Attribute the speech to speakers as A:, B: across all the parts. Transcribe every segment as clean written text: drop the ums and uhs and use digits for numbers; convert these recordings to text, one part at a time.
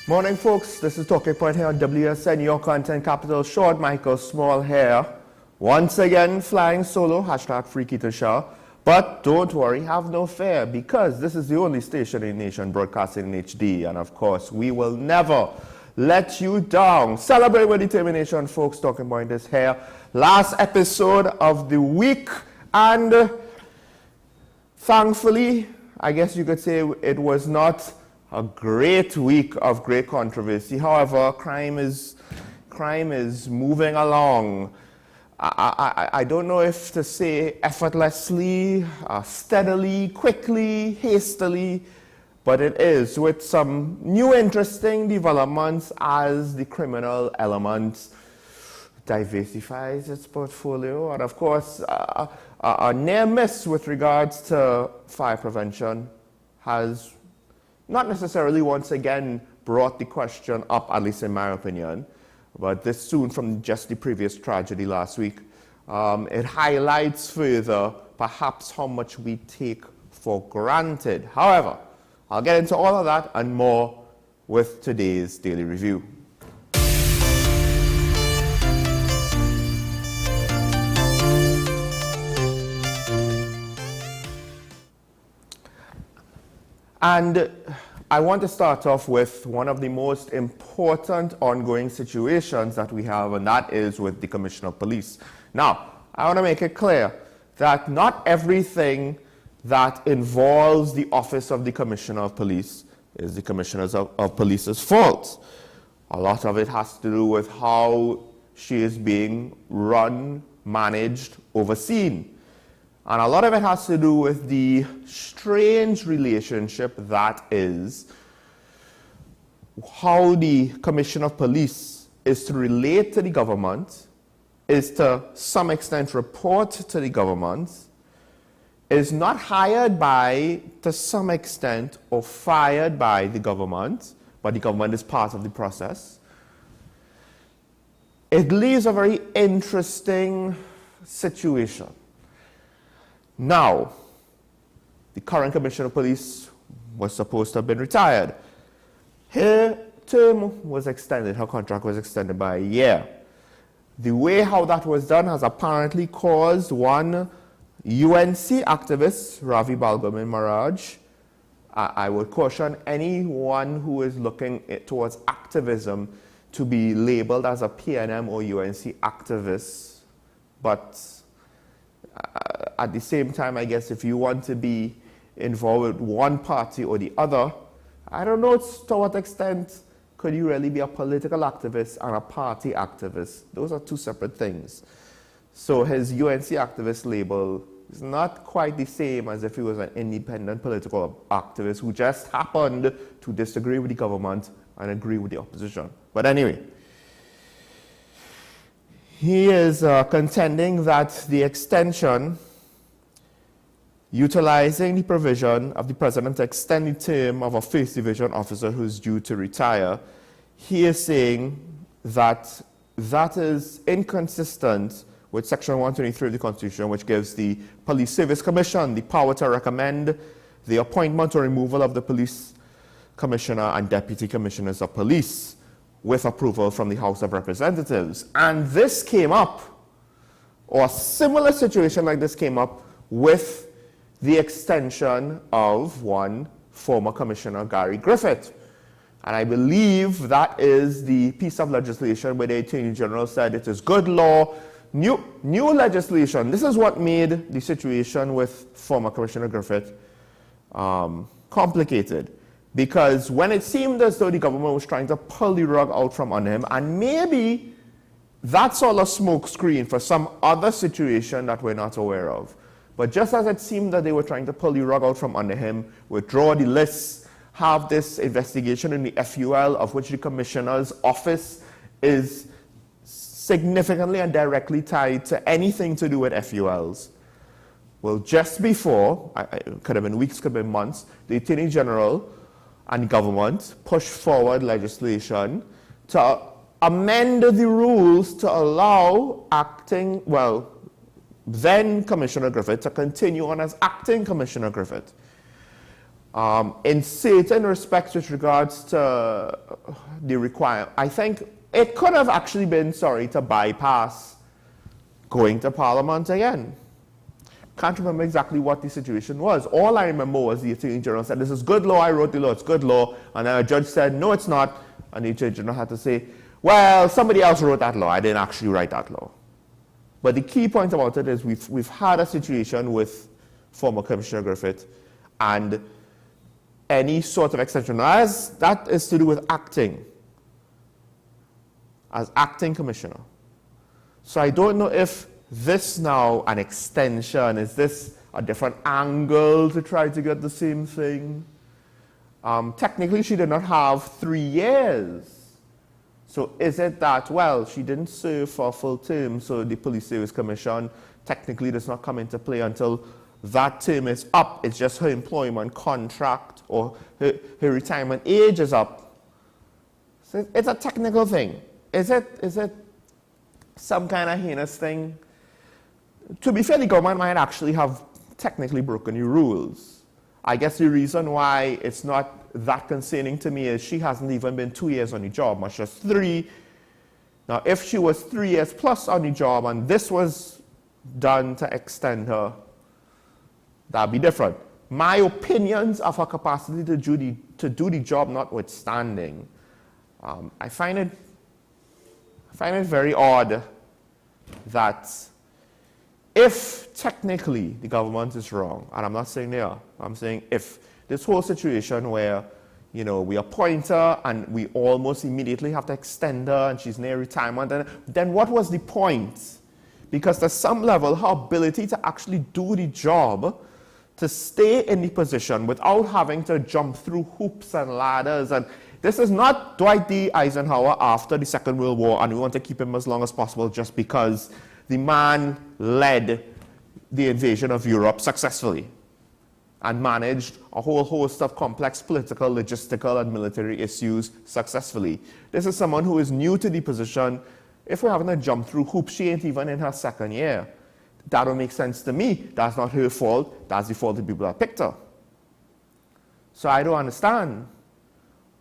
A: Morning, folks. This is Talking Point here on WSN, your content capital. Short Michael Small here. Once again, flying solo, hashtag Freaky to Show. But don't worry, have no fear, because this is the only station in the nation broadcasting in HD. And of course, we will never let you down. Celebrate with determination, folks. Talking Point is here. Last episode of the week. And thankfully, I guess you could say it was not a great week of great controversy. However, crime is moving along. I don't know if to say effortlessly, steadily, quickly, hastily, but it is, with some new interesting developments as the criminal element diversifies its portfolio. And of course, a near miss with regards to fire prevention has not necessarily once again brought the question up, at least in my opinion, but this soon from just the previous tragedy last week. It highlights further perhaps how much we take for granted. However, I'll get into all of that and more with today's Daily Review. And I want to start off with one of the most important ongoing situations that we have, and that is with the Commissioner of Police. Now, I want to make it clear that not everything that involves the office of the Commissioner of Police is the Commissioner of Police's fault. A lot of it has to do with how she is being run, managed, overseen. And a lot of it has to do with the strange relationship that is how the Commissioner of Police is to relate to the government, is to some extent report to the government, is not hired by, to some extent, or fired by the government, but the government is part of the process. It leaves a very interesting situation. Now, the current Commissioner of Police was supposed to have been retired. Her term was extended, her contract was extended by a year. The way how that was done has apparently caused one UNC activist, Ravi Balgaman Maharaj. I would caution anyone who is looking towards activism to be labeled as a PNM or UNC activist, but at the same time, I guess if you want to be involved with one party or the other, I don't know to what extent could you really be a political activist and a party activist. Those are two separate things. So his UNC activist label is not quite the same as if he was an independent political activist who just happened to disagree with the government and agree with the opposition. But anyway, he is contending that the extension, utilizing the provision of the president to extend the term of a first division officer who is due to retire, he is saying that that is inconsistent with Section 123 of the Constitution, which gives the Police Service Commission the power to recommend the appointment or removal of the police commissioner and deputy commissioners of police, with approval from the House of Representatives. And this came up, or a similar situation like this came up with the extension of one former Commissioner, Gary Griffith. And I believe that is the piece of legislation where the Attorney General said it is good law, new legislation. This is what made the situation with former Commissioner Griffith complicated. Because when it seemed as though the government was trying to pull the rug out from under him, and maybe that's all a smoke screen for some other situation that we're not aware of. But just as it seemed that they were trying to pull the rug out from under him, withdraw the lists, have this investigation in the FUL of which the Commissioner's office is significantly and directly tied to anything to do with FULs. Well, just before, it could have been weeks, could have been months, the Attorney General and government pushed forward legislation to amend the rules to allow then Commissioner Griffith to continue on as acting Commissioner Griffith. In certain respects with regards to the requirement, I think it could have actually been, to bypass going to Parliament again. Can't remember exactly what the situation was. All I remember was the Attorney General said, this is good law, I wrote the law, it's good law. And then a judge said, no, it's not. And the Attorney General had to say, well, somebody else wrote that law, I didn't actually write that law. But the key point about it is we've had a situation with former Commissioner Griffith and any sort of extension, as that is to do with acting, as acting commissioner. So I don't know if this now an extension, is this a different angle to try to get the same thing? Technically she did not have 3 years. So is it that, well, she didn't serve for a full term, so the Police Service Commission technically does not come into play until that term is up. It's just her employment contract or her retirement age is up. So it's a technical thing. Is it some kind of heinous thing? To be fair, the government might actually have technically broken the rules. I guess the reason why it's not that concerning to me is she hasn't even been 2 years on the job, much as 3. Now, if she was 3 years plus on the job and this was done to extend her, that'd be different. My opinions of her capacity to do the job notwithstanding, I find it very odd that if technically the government is wrong, and I'm not saying they are, I'm saying if this whole situation where, we appoint her and we almost immediately have to extend her and she's near retirement, then what was the point? Because to some level, her ability to actually do the job, to stay in the position without having to jump through hoops and ladders, and this is not Dwight D. Eisenhower after the Second World War and we want to keep him as long as possible just because the man led the invasion of Europe successfully and managed a whole host of complex political, logistical, and military issues successfully. This is someone who is new to the position. If we're having to jump through hoops, she ain't even in her 2nd year. That don't make sense to me. That's not her fault. That's the fault of the people that picked her. So I don't understand.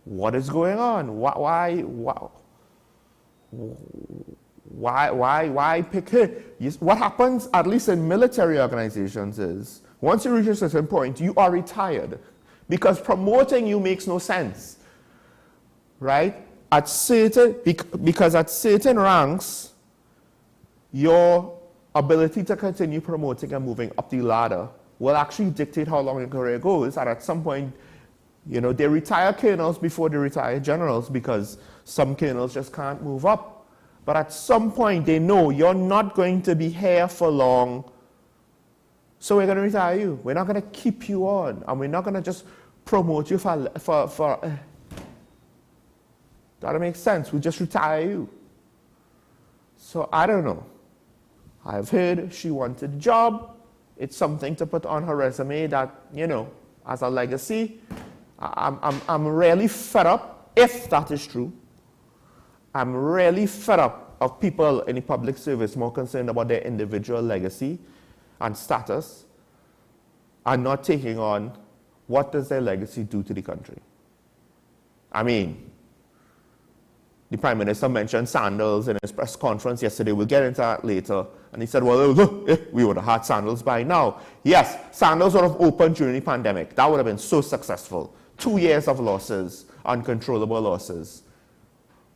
A: What is going on? Why pick her? What happens, at least in military organizations, is once you reach a certain point, you are retired because promoting you makes no sense, right? Because at certain ranks, your ability to continue promoting and moving up the ladder will actually dictate how long your career goes. And at some point, they retire colonels before they retire generals because some colonels just can't move up. But at some point, they know you're not going to be here for long, so we're going to retire you. We're not going to keep you on, and we're not going to just promote you for that makes sense. We just retire you. So I don't know. I've heard she wanted a job. It's something to put on her resume that, as a legacy. I'm really fed up, if that is true. I'm really fed up of people in the public service more concerned about their individual legacy and status and not taking on what does their legacy do to the country. I mean, the Prime Minister mentioned sandals in his press conference yesterday. We'll get into that later. And he said, well, we would have had sandals by now. Yes, sandals would have opened during the pandemic. That would have been so successful. 2 years of losses, uncontrollable losses.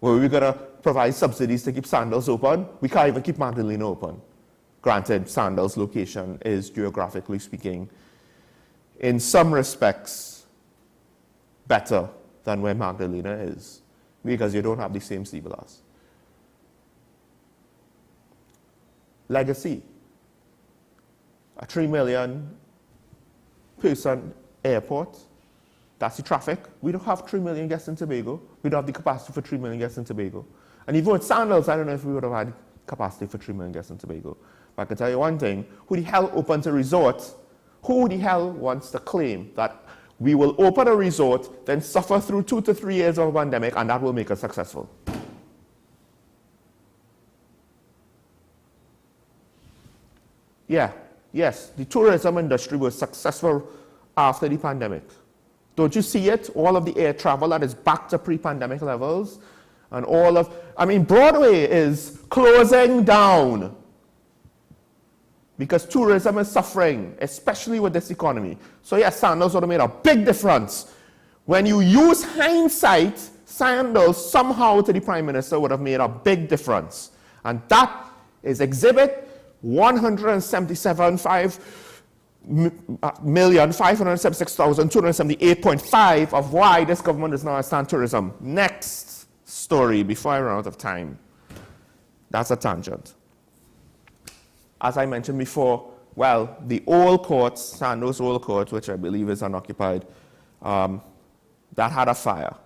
A: Were we going to provide subsidies to keep sandals open? We can't even keep Magdalena open. Granted, sandals' location is, geographically speaking, in some respects, better than where Magdalena is, because you don't have the same sea blast. Legacy. A 3 million person airport. That's the traffic. We don't have 3 million guests in Tobago. We don't have the capacity for 3 million guests in Tobago. And even with sandals, I don't know if we would have had capacity for 3 million guests in Tobago. But I can tell you one thing, who the hell opens a resort? Who the hell wants to claim that we will open a resort, then suffer through 2 to 3 years of a pandemic, and that will make us successful? Yeah, yes, the tourism industry was successful after the pandemic. Don't you see it? All of the air travel that is back to pre-pandemic levels. And all of, I mean, Broadway is closing down because tourism is suffering, especially with this economy. So yes, sandals would have made a big difference. When you use hindsight, sandals somehow to the Prime Minister would have made a big difference. And that is exhibit 177,576,278.5 of why this government does not understand tourism. Next story before I run out of time. That's a tangent. As I mentioned before, well, the old courts, Sandals Old Court, which I believe is unoccupied, that had a fire.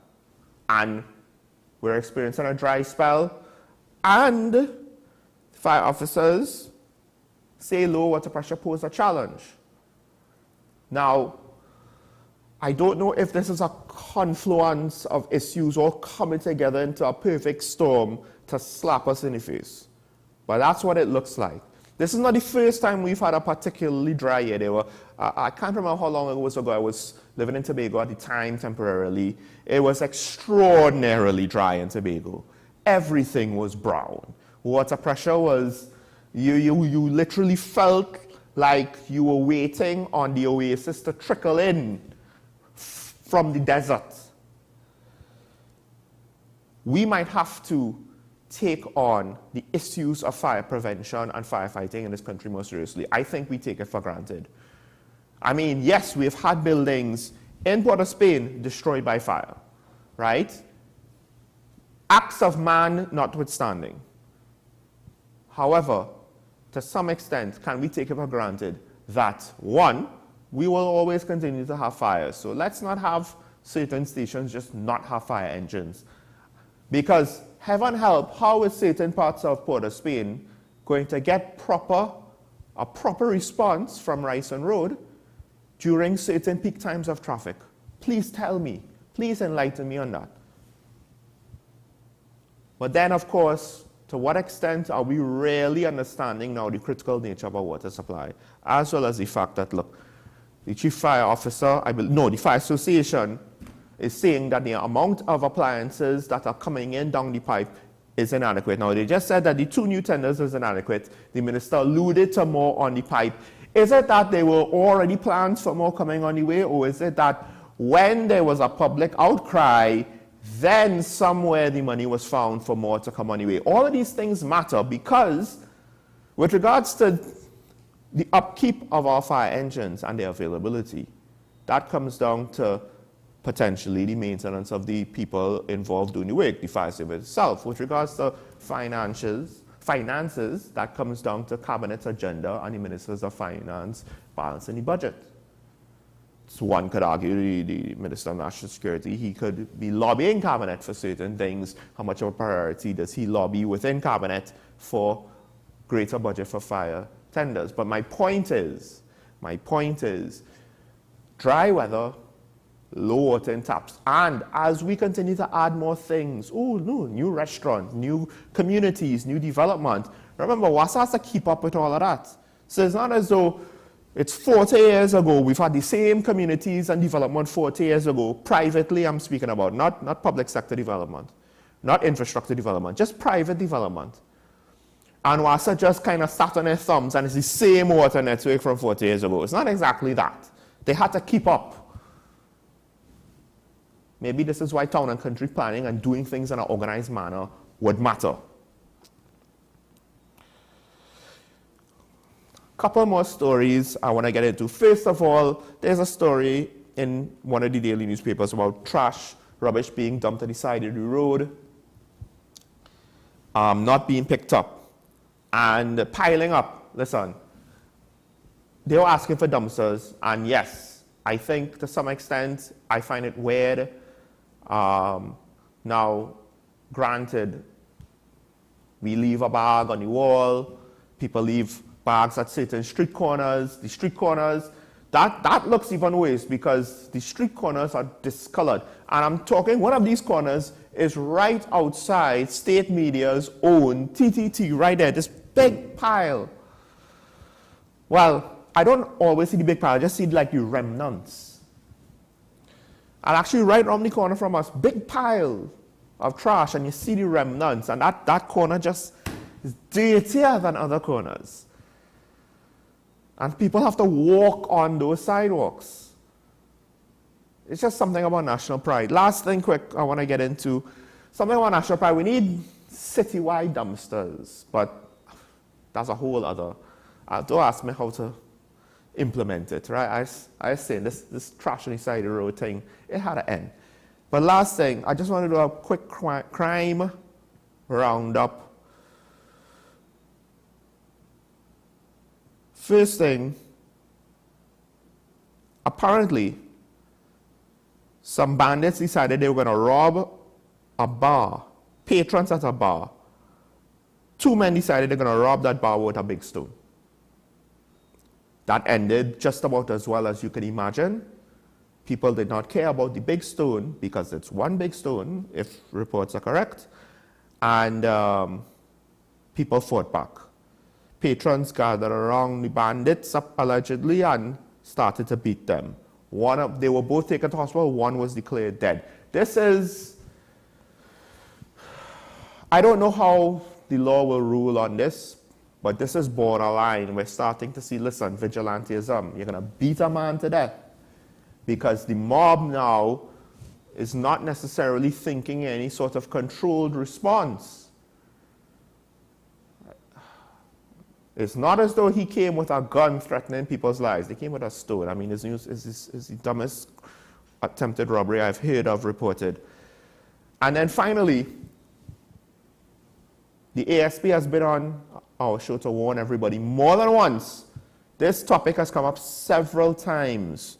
A: And we're experiencing a dry spell. And fire officers say low water pressure pose a challenge. Now, I don't know if this is a confluence of issues all coming together into a perfect storm to slap us in the face. But that's what it looks like. This is not the first time we've had a particularly dry year. I can't remember how long it was ago. I was living in Tobago at the time temporarily. It was extraordinarily dry in Tobago. Everything was brown. Water pressure was, you literally felt like you were waiting on the oasis to trickle in from the desert. We might have to take on the issues of fire prevention and firefighting in this country more seriously. I think we take it for granted. I mean, yes, we've had buildings in Port of Spain destroyed by fire, right? Acts of man notwithstanding. However, to some extent, can we take it for granted that, one, we will always continue to have fires. So let's not have certain stations just not have fire engines. Because, heaven help, how is certain parts of Port of Spain going to get a proper response from Ryson Road during certain peak times of traffic? Please tell me. Please enlighten me on that. But then, of course, to what extent are we really understanding now the critical nature of our water supply, as well as the fact that, look, the chief fire officer, the fire association is saying that the amount of appliances that are coming in down the pipe is inadequate. Now, they just said that the 2 new tenders is inadequate. The minister alluded to more on the pipe. Is it that there were already plans for more coming on the way, or is it that when there was a public outcry, then somewhere the money was found for more to come on the way? All of these things matter because with regards to the upkeep of our fire engines and their availability, that comes down to potentially the maintenance of the people involved doing the work, the fire service itself. With regards to finances, that comes down to Cabinet's agenda and the Ministers of Finance balancing the budget. So one could argue the Minister of National Security, he could be lobbying Cabinet for certain things. How much of a priority does he lobby within Cabinet for greater budget for fire tenders? But my point is, dry weather, low water in taps. And as we continue to add more things, new restaurants, new communities, new development. Remember, WASA has to keep up with all of that. So it's not as though it's 40 years ago, we've had the same communities and development 40 years ago. Privately, I'm speaking about, not public sector development, not infrastructure development, just private development. And WASA just kind of sat on their thumbs and it's the same water network from 40 years ago. It's not exactly that. They had to keep up. Maybe this is why town and country planning and doing things in an organized manner would matter. Couple more stories I want to get into. First of all, there's a story in one of the daily newspapers about trash, rubbish being dumped at the side of the road, not being picked up, and piling up. Listen, they were asking for dumpsters, and yes, I think to some extent, I find it weird. Now, granted, we leave a bag on the wall, people leave bags at certain street corners. The street corners, that looks even worse because the street corners are discolored. And I'm talking, one of these corners is right outside State Media's own TTT, right there, this big pile. Well, I don't always see the big pile, I just see like the remnants. And actually right around the corner from us, big pile of trash, and you see the remnants, and that corner just is dirtier than other corners. And people have to walk on those sidewalks. It's just something about national pride. Last thing quick I want to get into, something about national pride. We need citywide dumpsters, but that's a whole other, don't ask me how to implement it, right? I was saying this trash on the side of the road thing, it had to end. But last thing, I just want to do a quick crime roundup. First thing, apparently, some bandits decided they were going to rob a bar, patrons at a bar. Two men decided they're going to rob that bar with a big stone. That ended just about as well as you can imagine. People did not care about the big stone because it's one big stone, if reports are correct, and people fought back. Patrons gathered around the bandits, allegedly, and started to beat them. They were both taken to hospital, one was declared dead. This is, I don't know how the law will rule on this, but this is borderline. We're starting to see, listen, vigilantism. You're going to beat a man to death because the mob now is not necessarily thinking any sort of controlled response. It's not as though he came with a gun threatening people's lives. They came with a stone. I mean, it's the dumbest attempted robbery I've heard of reported. And then finally, the ASP has been on our show to warn everybody more than once. This topic has come up several times.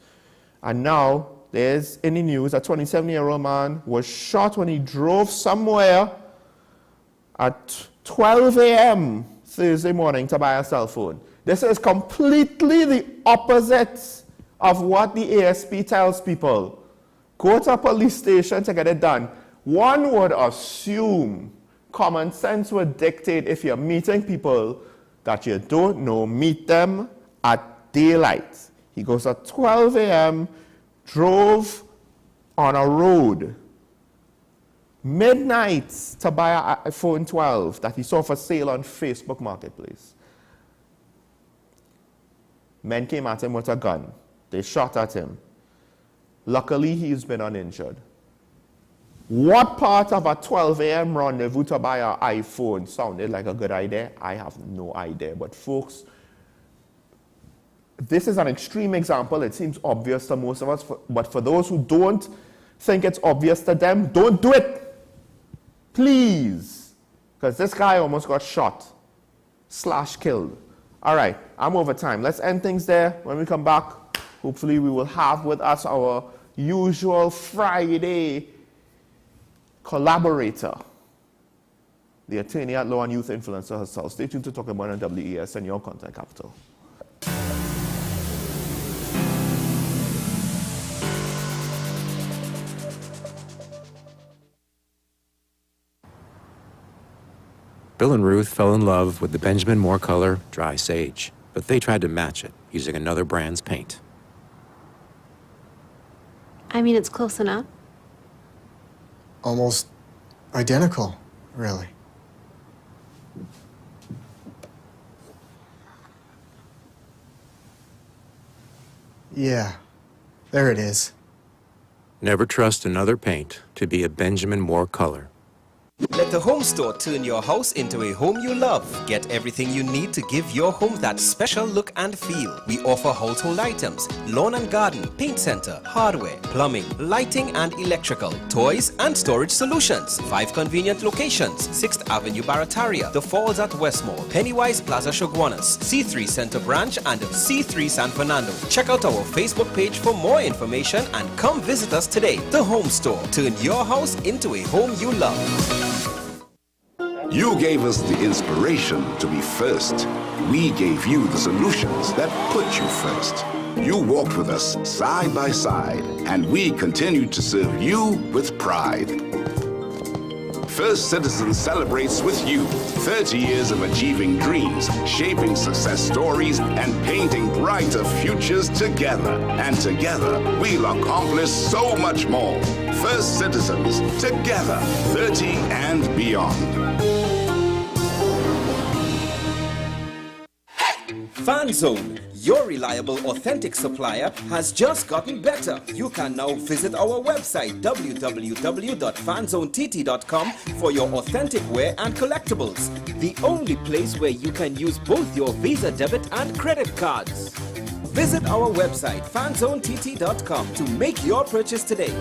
A: And now there's in the news a 27-year-old man was shot when he drove somewhere at 12 a.m. Thursday morning to buy a cell phone. This is completely the opposite of what the ASP tells people. Go to a police station to get it done. One would assume common sense would dictate if you're meeting people that you don't know, meet them at daylight. He goes at 12 a.m., drove on a road midnight to buy an iPhone 12 that he saw for sale on Facebook Marketplace. Men came at him with a gun. They shot at him. Luckily, he's been uninjured. What part of a 12 a.m. rendezvous to buy an iPhone sounded like a good idea? I have no idea. But folks, this is an extreme example. It seems obvious to most of us, but for those who don't think it's obvious to them, don't do it. Please. Because this guy almost got shot / killed. All right, I'm over time. Let's end things there. When we come back, hopefully we will have with us our usual Friday collaborator, the attorney at law and youth influencer herself. Stay tuned to Talk About on WES and your content capital.
B: Bill and Ruth fell in love with the Benjamin Moore color Dry Sage, but they tried to match it using another brand's paint.
C: I mean, it's close enough.
D: Almost identical, really. Yeah, there it is.
B: Never trust another paint to be a Benjamin Moore color.
E: Let the home store turn your house into a home you love. Get everything you need to give your home that special look and feel. We offer household items, lawn and garden, paint center, hardware, plumbing, lighting and electrical, toys and storage solutions. 5 convenient locations: 6th Avenue Barataria, The Falls at Westmore, Pennywise Plaza Shoguanas, C3 Center Branch and C3 San Fernando. Check out our Facebook page for more information and come visit us today. The Home Store. Turn your house into a home you love.
F: You gave us the inspiration to be first. We gave you the solutions that put you first. You walked with us side by side, and we continue to serve you with pride. First Citizens celebrates with you 30 years of achieving dreams, shaping success stories, and painting brighter futures together. And together, we'll accomplish so much more. First Citizens, together, 30 and beyond.
E: FanZone, your reliable, authentic supplier, has just gotten better. You can now visit our website www.fanzonett.com for your authentic wear and collectibles. The only place where you can use both your Visa debit and credit cards. Visit our website fanzonett.com to make your purchase today.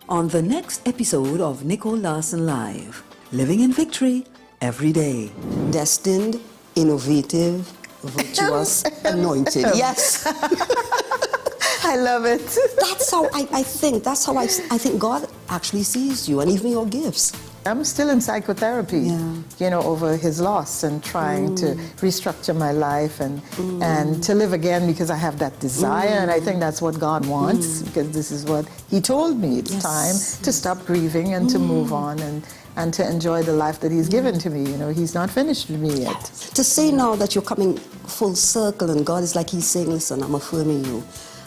G: On the next episode of Nicole Larson Live, living in victory every day.
H: Destined, innovative, virtuous, anointed. Yes.
I: I love it.
H: That's how I think. That's how I think God actually sees you, and even your gifts.
I: I'm still in psychotherapy, you know, over his loss and trying to restructure my life and to live again, because I have that desire, and I think that's what God wants, because this is what he told me. It's time to stop grieving and to move on and to enjoy the life that he's given to me. You know, he's not finished with me yet.
H: To say now that you're coming full circle and God is like he's saying, listen, I'm affirming you.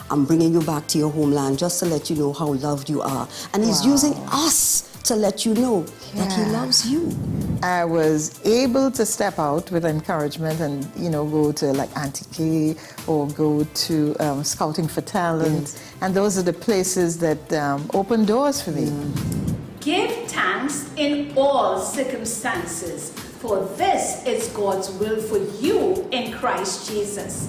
H: I'm bringing you back to your homeland just to let you know how loved you are. And he's using us to let you know that he loves you.
I: I was able to step out with encouragement and, you know, go to like ICNTT or go to Scouting for Talent. And those are the places that open doors for me.
J: Give thanks in all circumstances, for this is God's will for you in Christ Jesus.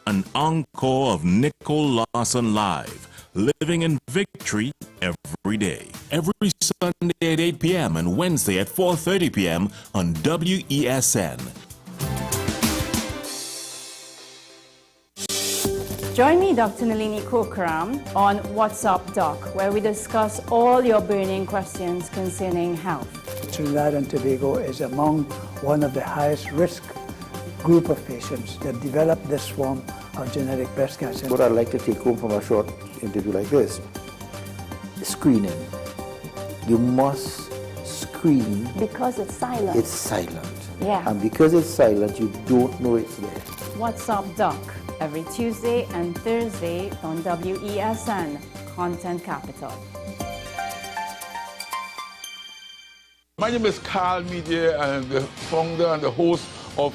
K: An encore of Nicole Larson Live, living in victory every day. Every Sunday at 8 p.m. and Wednesday at 4:30 p.m. on WESN.
L: Join me, Dr. Nalini Kokaram, on What's Up Doc, where we discuss all your burning questions concerning health.
M: Trinidad and Tobago is among one of the highest risk group of patients that develop this form of genetic breast cancer.
N: What I'd like to take home from a short interview like this, screening. You must screen.
L: Because it's silent.
N: It's silent.
L: Yeah.
N: And because it's silent, you don't know it's there.
L: What's Up Doc, every Tuesday and Thursday on WESN, Content Capital.
O: My name is Carl Media, and the founder and the host of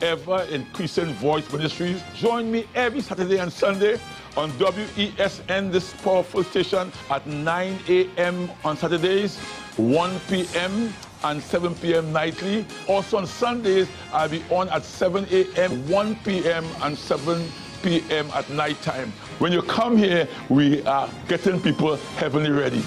O: Ever Increasing Voice Ministries. Join me every Saturday and Sunday on WESN, this powerful station, at 9 a.m. on Saturdays, 1 p.m. and 7 p.m. nightly. Also on Sundays, I'll be on at 7 a.m., 1 p.m. and 7 p.m. at night time. When you come here, we are getting people heavenly ready.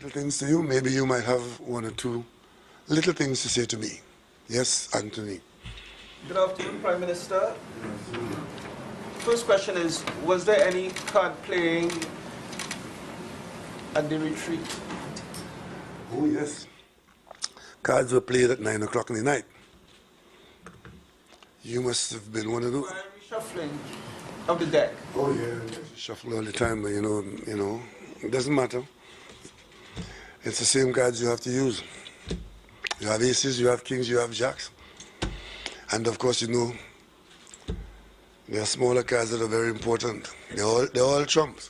P: Things to you, maybe you might have one or two little things to say to me. Yes, Anthony.
Q: Good afternoon, Prime Minister. First question is, was there any card playing at the retreat?
P: Oh, yes. Cards were played at 9 o'clock in the night. You must have been one of those.
Q: Reshuffling of the deck.
P: Oh, yeah. Shuffle all the time, but you know, it doesn't matter. It's the same cards you have to use. You have aces, you have kings, you have jacks. And of course, you know, there are smaller cards that are very important. They're all trumps.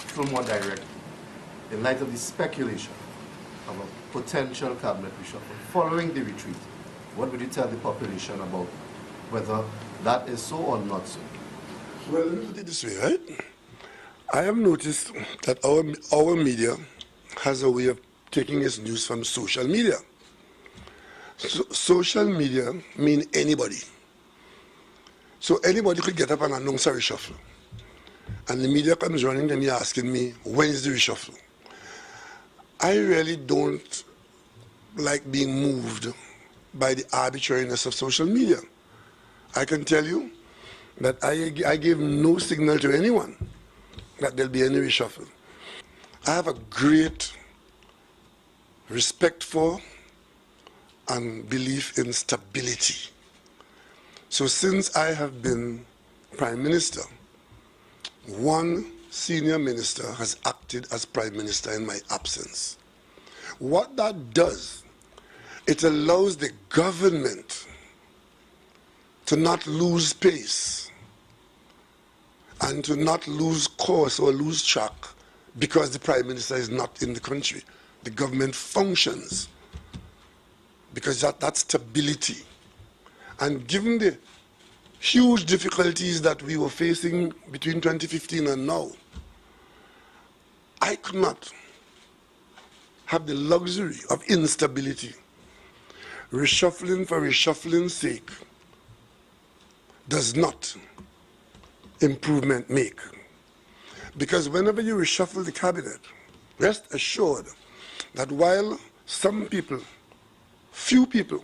R: From more direct, in light of the speculation of a potential cabinet reshuffle following the retreat, what would you tell the population about whether that is so or not so?
P: Well, let me put it this way, right? I have noticed that our media has a way of taking its news from social media. So, social media mean anybody. So anybody could get up and announce a reshuffle. And the media comes running to me asking me, when is the reshuffle? I really don't like being moved by the arbitrariness of social media. I can tell you that I gave no signal to anyone that there'll be any reshuffle. I have a great respect for and belief in stability. So since I have been Prime Minister, one senior minister has acted as Prime Minister in my absence. What that does, it allows the government to not lose pace and to not lose course or lose track because the Prime Minister is not in the country. The government functions because that's stability. And given the huge difficulties that we were facing between 2015 and now, I could not have the luxury of instability. Reshuffling for reshuffling's sake does not improvement make. Because whenever you reshuffle the cabinet, rest assured that while some people, few people,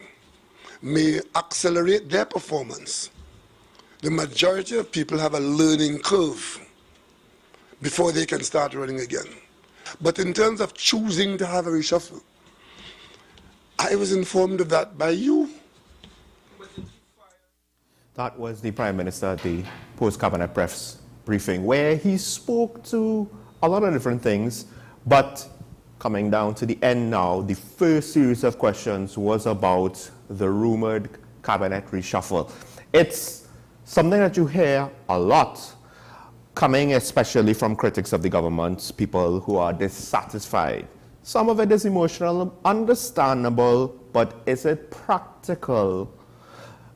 P: may accelerate their performance, the majority of people have a learning curve before they can start running again. But in terms of choosing to have a reshuffle, I was informed of that by you.
A: That was the Prime Minister at the post-cabinet press briefing, where he spoke to a lot of different things, but coming down to the end now, the first series of questions was about the rumored cabinet reshuffle. It's something that you hear a lot, coming especially from critics of the government, people who are dissatisfied. Some of it is emotional, understandable, but is it practical?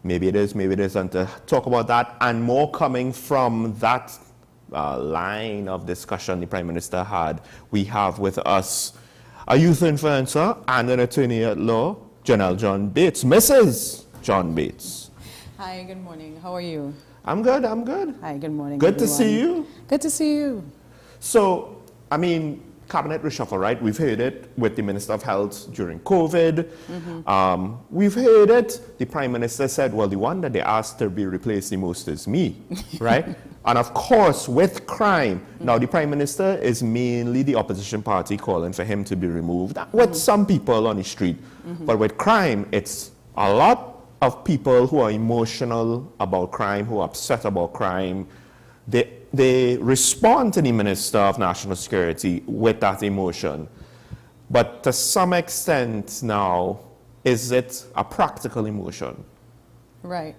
A: Maybe it is, maybe it isn't. To talk about that and more coming from that line of discussion the Prime Minister had, we have with us a youth influencer and an attorney at law, Janelle John Bates. Mrs. John Bates.
S: Hi, good morning. How are you?
A: I'm good, I'm good.
S: Hi, good morning.
A: Good
S: everyone.
A: to see you.
S: Good to see you.
A: So, I mean, cabinet reshuffle, right? We've heard it with the Minister of Health during COVID. We've heard it. The Prime Minister said, well, the one that they asked to be replaced the most is me, right? And of course, with crime, now the Prime Minister is mainly the opposition party calling for him to be removed, with some people on the street. But with crime, it's a lot of people who are emotional about crime, who are upset about crime. They respond to the Minister of National Security with that emotion. But to some extent now, is it a practical emotion?
S: Right.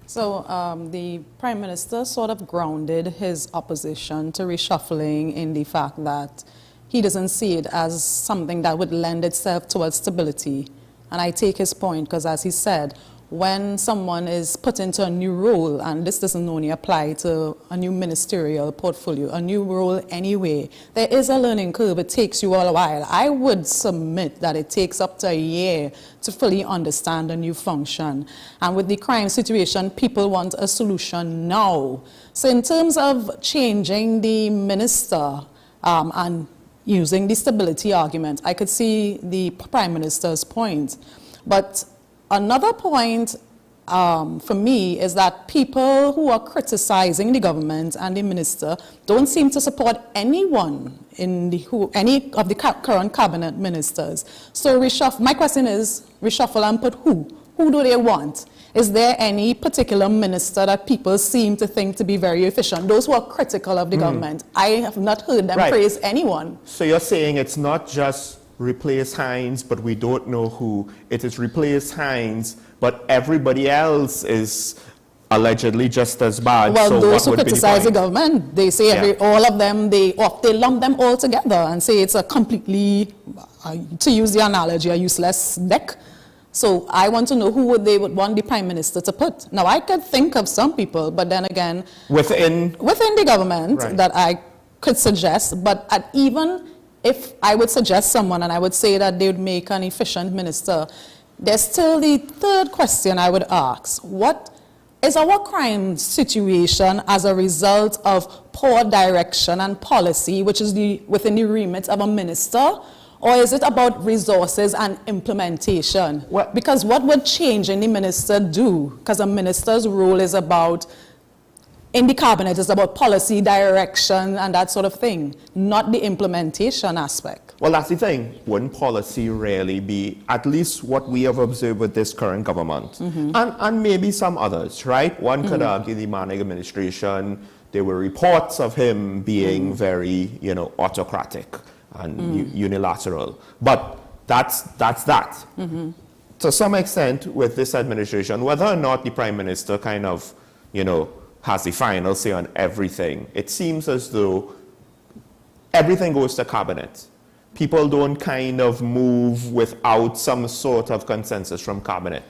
S: So the Prime Minister sort of grounded his opposition to reshuffling in the fact that he doesn't see it as something that would lend itself towards stability. And I take his point because, as he said, when someone is put into a new role, and this doesn't only apply to a new ministerial portfolio, a new role anyway, there is a learning curve. It takes you all a while. I would submit that it takes up to a year to fully understand a new function. And with the crime situation, people want a solution now. So in terms of changing the minister and using the stability argument, I could see the Prime Minister's point. But another point for me is that people who are criticizing the government and the minister don't seem to support anyone in any of the current cabinet ministers. So reshuffle, my question is, reshuffle and put who? Who do they want? Is there any particular minister that people seem to think to be very efficient? Those who are critical of the government, I have not heard them praise anyone.
A: So you're saying it's not just replace Hines, but we don't know who. It is replace Hines, but everybody else is allegedly just as bad.
S: Well,
A: so
S: those who
A: what would
S: criticize
A: be
S: the government, they say all of them, they lump them all together and say it's a completely, to use the analogy, a useless deck. So I want to know who they would want the Prime Minister to put. Now, I could think of some people, but then again, within the government that I could suggest, but even if I would suggest someone and I would say that they would make an efficient minister, there's still the third question I would ask. What is our crime situation as a result of poor direction and policy, which is within the remit of a minister? Or is it about resources and implementation? Because what would change in the minister do? Because a minister's role is about, in the cabinet, is about policy, direction, and that sort of thing, not the implementation aspect.
A: Well, that's the thing. Wouldn't policy really be, at least what we have observed with this current government, and maybe some others, right? One could argue the Manning administration, there were reports of him being very, autocratic and unilateral. But that's that. To some extent, with this administration, whether or not the Prime Minister kind of, has the final say on everything, it seems as though everything goes to cabinet. People don't kind of move without some sort of consensus from cabinet.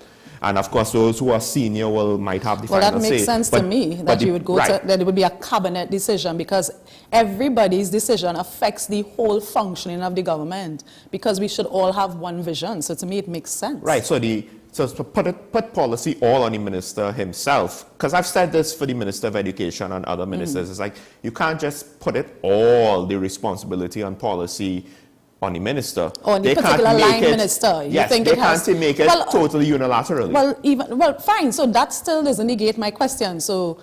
A: And of course, those who are senior might have the final say.
S: Well, that makes sense to me, that you would go that it would be a cabinet decision, because everybody's decision affects the whole functioning of the government, because we should all have one vision. So to me, it makes sense.
A: Right, so to put policy all on the minister himself, because I've said this for the Minister of Education and other ministers, it's like, you can't just put it all, the responsibility on policy, on the minister.
S: Or the particular line minister.
A: Yes, they can't make it totally unilaterally.
S: Well, fine. So that still doesn't negate my question. So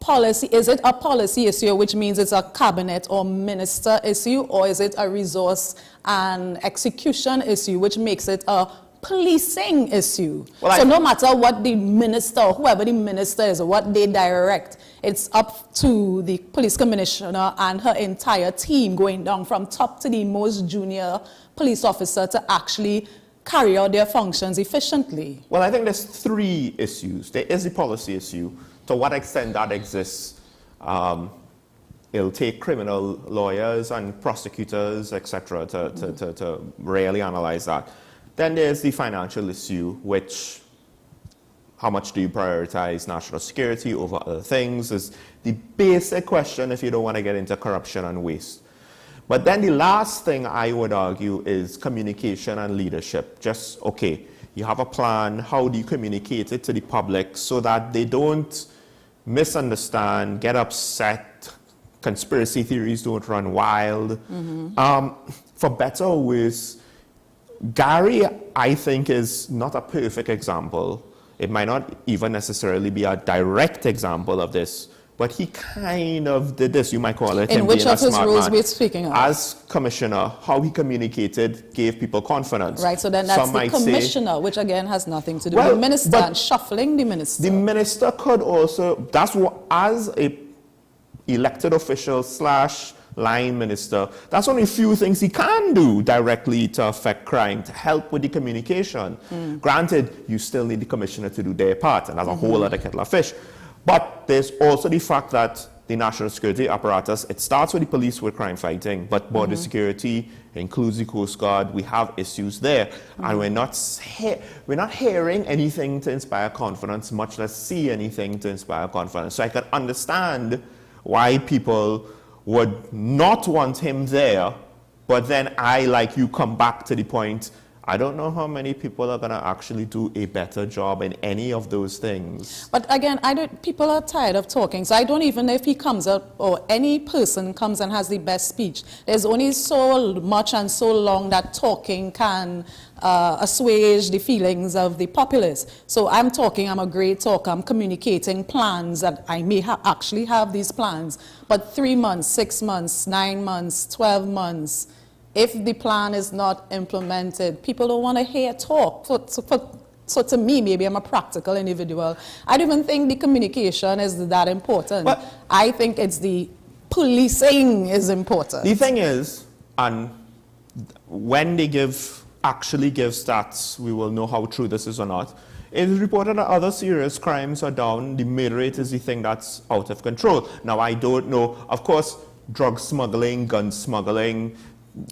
S: policy, is it a policy issue, which means it's a cabinet or minister issue, or is it a resource and execution issue, which makes it a policing issue? So no matter what the minister, whoever the minister is, or what they direct, it's up to the police commissioner and her entire team, going down from top to the most junior police officer, to actually carry out their functions efficiently.
A: Well, I think there's three issues. There is the policy issue. To what extent that exists, it'll take criminal lawyers and prosecutors, etc., to really analyze that. Then there's the financial issue, which, how much do you prioritize national security over other things, is the basic question if you don't want to get into corruption and waste. But then the last thing I would argue is communication and leadership. Just, okay, you have a plan, how do you communicate it to the public so that they don't misunderstand, get upset, conspiracy theories don't run wild. For better or worse, Gary, I think, is not a perfect example. It might not even necessarily be a direct example of this, but he kind of did this, you might call it.
S: In which of his roles we're speaking of?
A: As commissioner, how he communicated gave people confidence.
S: Right, so then that's the commissioner, which again has nothing to do with the minister and shuffling the minister.
A: The minister could also, that's what, as a elected official / line minister, that's only a few things he can do directly to affect crime, to help with the communication. Granted, you still need the commissioner to do their part, and that's a whole other kettle of fish. But there's also the fact that the national security apparatus, it starts with the police with crime fighting, but border security includes the Coast Guard. We have issues there, and we're not hearing anything to inspire confidence, much less see anything to inspire confidence. So I can understand why people would not want him there, but then I, like you, come back to the point, I don't know how many people are going to actually do a better job in any of those things.
S: But again, people are tired of talking, so I don't even know if he comes up, or any person comes and has the best speech. There's only so much and so long that talking can assuage the feelings of the populace. So I'm talking, I'm a great talker, I'm communicating plans that I may actually have these plans, but 3 months, 6 months, 9 months, 12 months, if the plan is not implemented, people don't want to hear talk. For So to me, maybe I'm a practical individual. I don't even think the communication is that important.
A: But
S: I think it's the policing is important.
A: The thing is, and when they actually give stats, we will know how true this is or not. It is reported that other serious crimes are down. The murder rate is the thing that's out of control. Now, I don't know. Of course, drug smuggling, gun smuggling.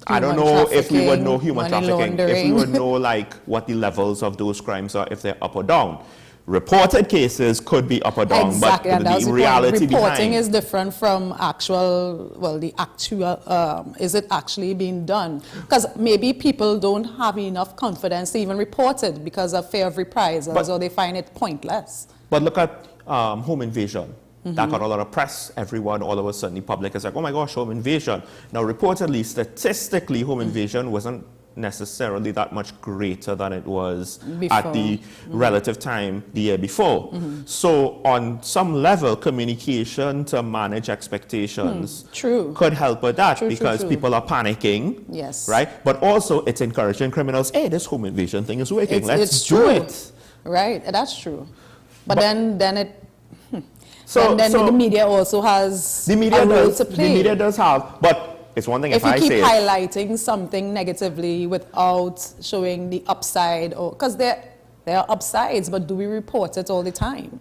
A: I don't know if we would know human trafficking, if we would know like what the levels of those crimes are, if they're up or down. Reported cases could be up or down,
S: exactly,
A: but the reality
S: reporting
A: behind
S: is different from actual, well, the actual, is it actually being done? Because maybe people don't have enough confidence to even report it because of fear of reprisals, or they find it pointless.
A: But look at home invasion. That got a lot of press. Everyone, all of a sudden, the public is like, oh my gosh, home invasion. Now, reportedly, statistically, home invasion wasn't necessarily that much greater than it was at the relative time the year before. So on some level, communication to manage expectations could help with that, because people are panicking, right? But also it's encouraging criminals, hey, this home invasion thing is working, let's do it.
S: Right, that's true. But then it, the media also has a role to play.
A: The media does have, but it's one thing if I say
S: you keep highlighting something negatively without showing the upside, or because there are upsides, but do we report it all the time?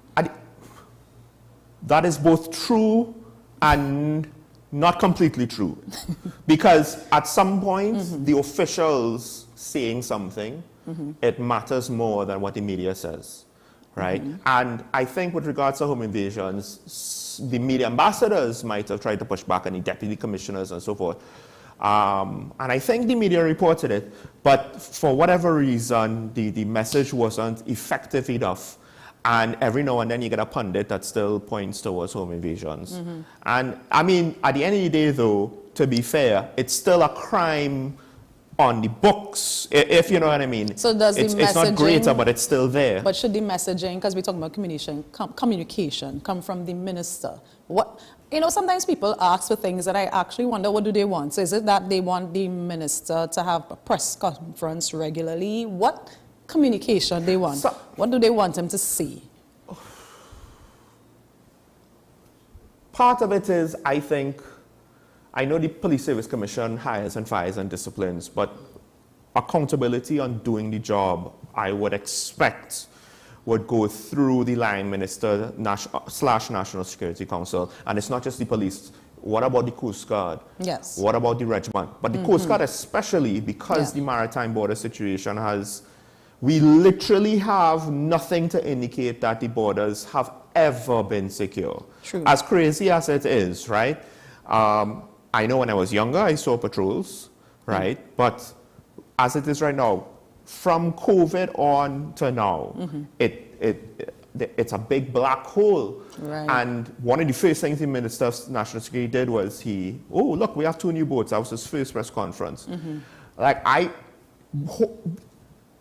A: That is both true and not completely true. Because at some point, the officials saying something, it matters more than what the media says, right? And I think with regards to home invasions, the media ambassadors might have tried to push back on the deputy commissioners and so forth. And I think the media reported it, but for whatever reason, the message wasn't effective enough. And every now and then you get a pundit that still points towards home invasions. And I mean, at the end of the day though, to be fair, it's still a crime on the books, if you know what I mean.
S: So does the
A: it's not greater, but it's still there.
S: But should the messaging, because we're talking about communication come from the minister? What, you know, sometimes people ask for things that I actually wonder, what do they want? So is it that they want the minister to have a press conference regularly? What communication they want? So, what do they want him to say?
A: Part of it is, I think, I know the Police Service Commission hires and fires and disciplines, but accountability on doing the job, I would expect, would go through the line minister / National Security Council. And it's not just the police. What about the Coast Guard?
S: Yes.
A: What about the regiment? But the Coast Guard especially, because the maritime border situation has, we literally have nothing to indicate that the borders have ever been secure.
S: True.
A: As crazy as it is, right? I know when I was younger, I saw patrols, right? But as it is right now, from COVID on to now, it's a big black hole.
S: Right.
A: And one of the first things the Minister of National Security did was oh, look, we have 2 new boats. That was his first press conference. Like,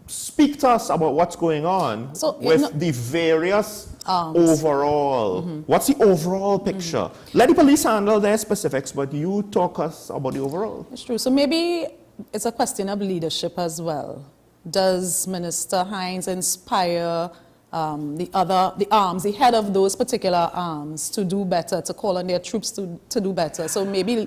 A: speak to us about what's going on with the various overall. What's the overall picture? Let the police handle their specifics, but you talk us about the overall.
S: It's true. So maybe it's a question of leadership as well. Does Minister Hines inspire the head of those particular arms to do better, to call on their troops to do better? So maybe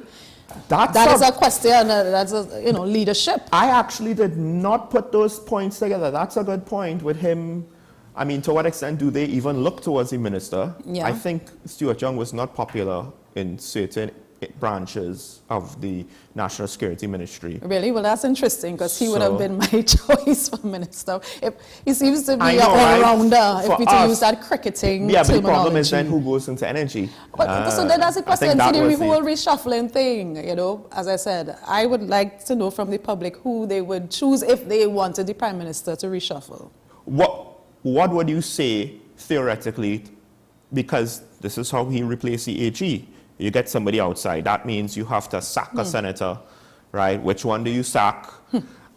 S: that is a question, that's leadership.
A: I actually did not put those points together. That's a good point with him. I mean, to what extent do they even look towards the minister?
S: Yeah.
A: I think Stuart Young was not popular in certain branches of the National Security Ministry.
S: Really? Well, that's interesting, because he would have been my choice for minister. He seems to be an all-rounder, if we to use that cricketing
A: but
S: terminology.
A: the problem is then who goes into energy?
S: So then that's the question. The whole reshuffling thing, as I said, I would like to know from the public who they would choose if they wanted the Prime Minister to reshuffle.
A: What would you say, theoretically, because this is how he replaced the AG? You get somebody outside. That means you have to sack a senator, right? Which one do you sack?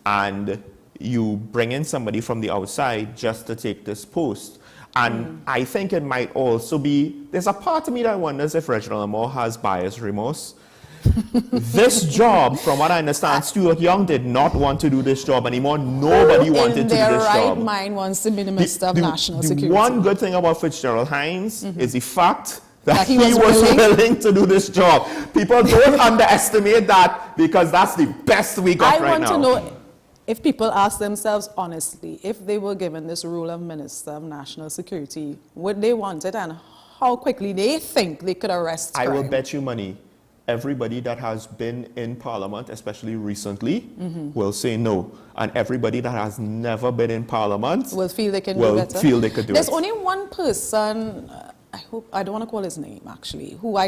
A: And you bring in somebody from the outside just to take this post. And I think it might also be, there's a part of me that wonders if Reginald Amor has buyer's remorse. This job, from what I understand, Stuart Young did not want to do this job anymore. Nobody wanted to do this job.
S: In their right mind wants to be the Minister of National Security.
A: The one good thing about Fitzgerald Hines is the fact that he was willing to do this job. People don't underestimate that, because that's the best we got right now.
S: I want to know if people ask themselves honestly, if they were given this role of Minister of National Security, would they want it, and how quickly they think they could arrest crime?
A: I will bet you money, everybody that has been in Parliament, especially recently, will say no. And everybody that has never been in Parliament
S: will feel they can
A: will
S: do better.
A: feel they could do
S: There's
A: it.
S: only one person, I don't want to call his name actually, who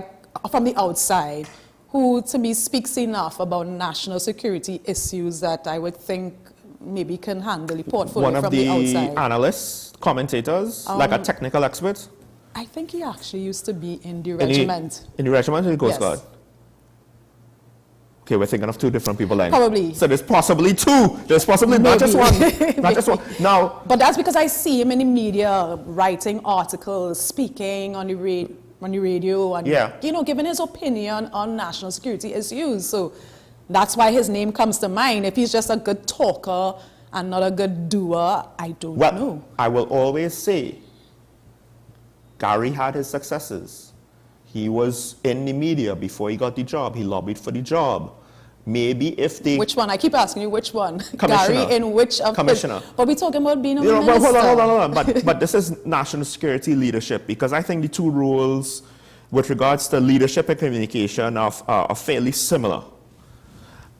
S: from the outside, who to me speaks enough about national security issues that I would think maybe can handle the portfolio from the outside.
A: One of the analysts, commentators, like a technical expert?
S: I think he actually used to be in the regiment.
A: In the regiment or the Coast Guard?
S: Yes.
A: Okay, we're thinking of two different people then.
S: Probably.
A: So there's possibly two. There's possibly not just one. Not just one. Now,
S: but that's because I see him in the media writing articles, speaking on the radio, and you know, giving his opinion on national security issues. So that's why his name comes to mind. If he's just a good talker and not a good doer, I don't know.
A: I will always say, Gary had his successes. He was in the media before he got the job. He lobbied for the job. Maybe if they...
S: Which one? I keep asking you which one.
A: Commissioner.
S: Gary in which of
A: Commissioner.
S: But we're talking about being a minister.
A: Well, hold on. But this is national security leadership, because I think the two roles with regards to leadership and communication are fairly similar.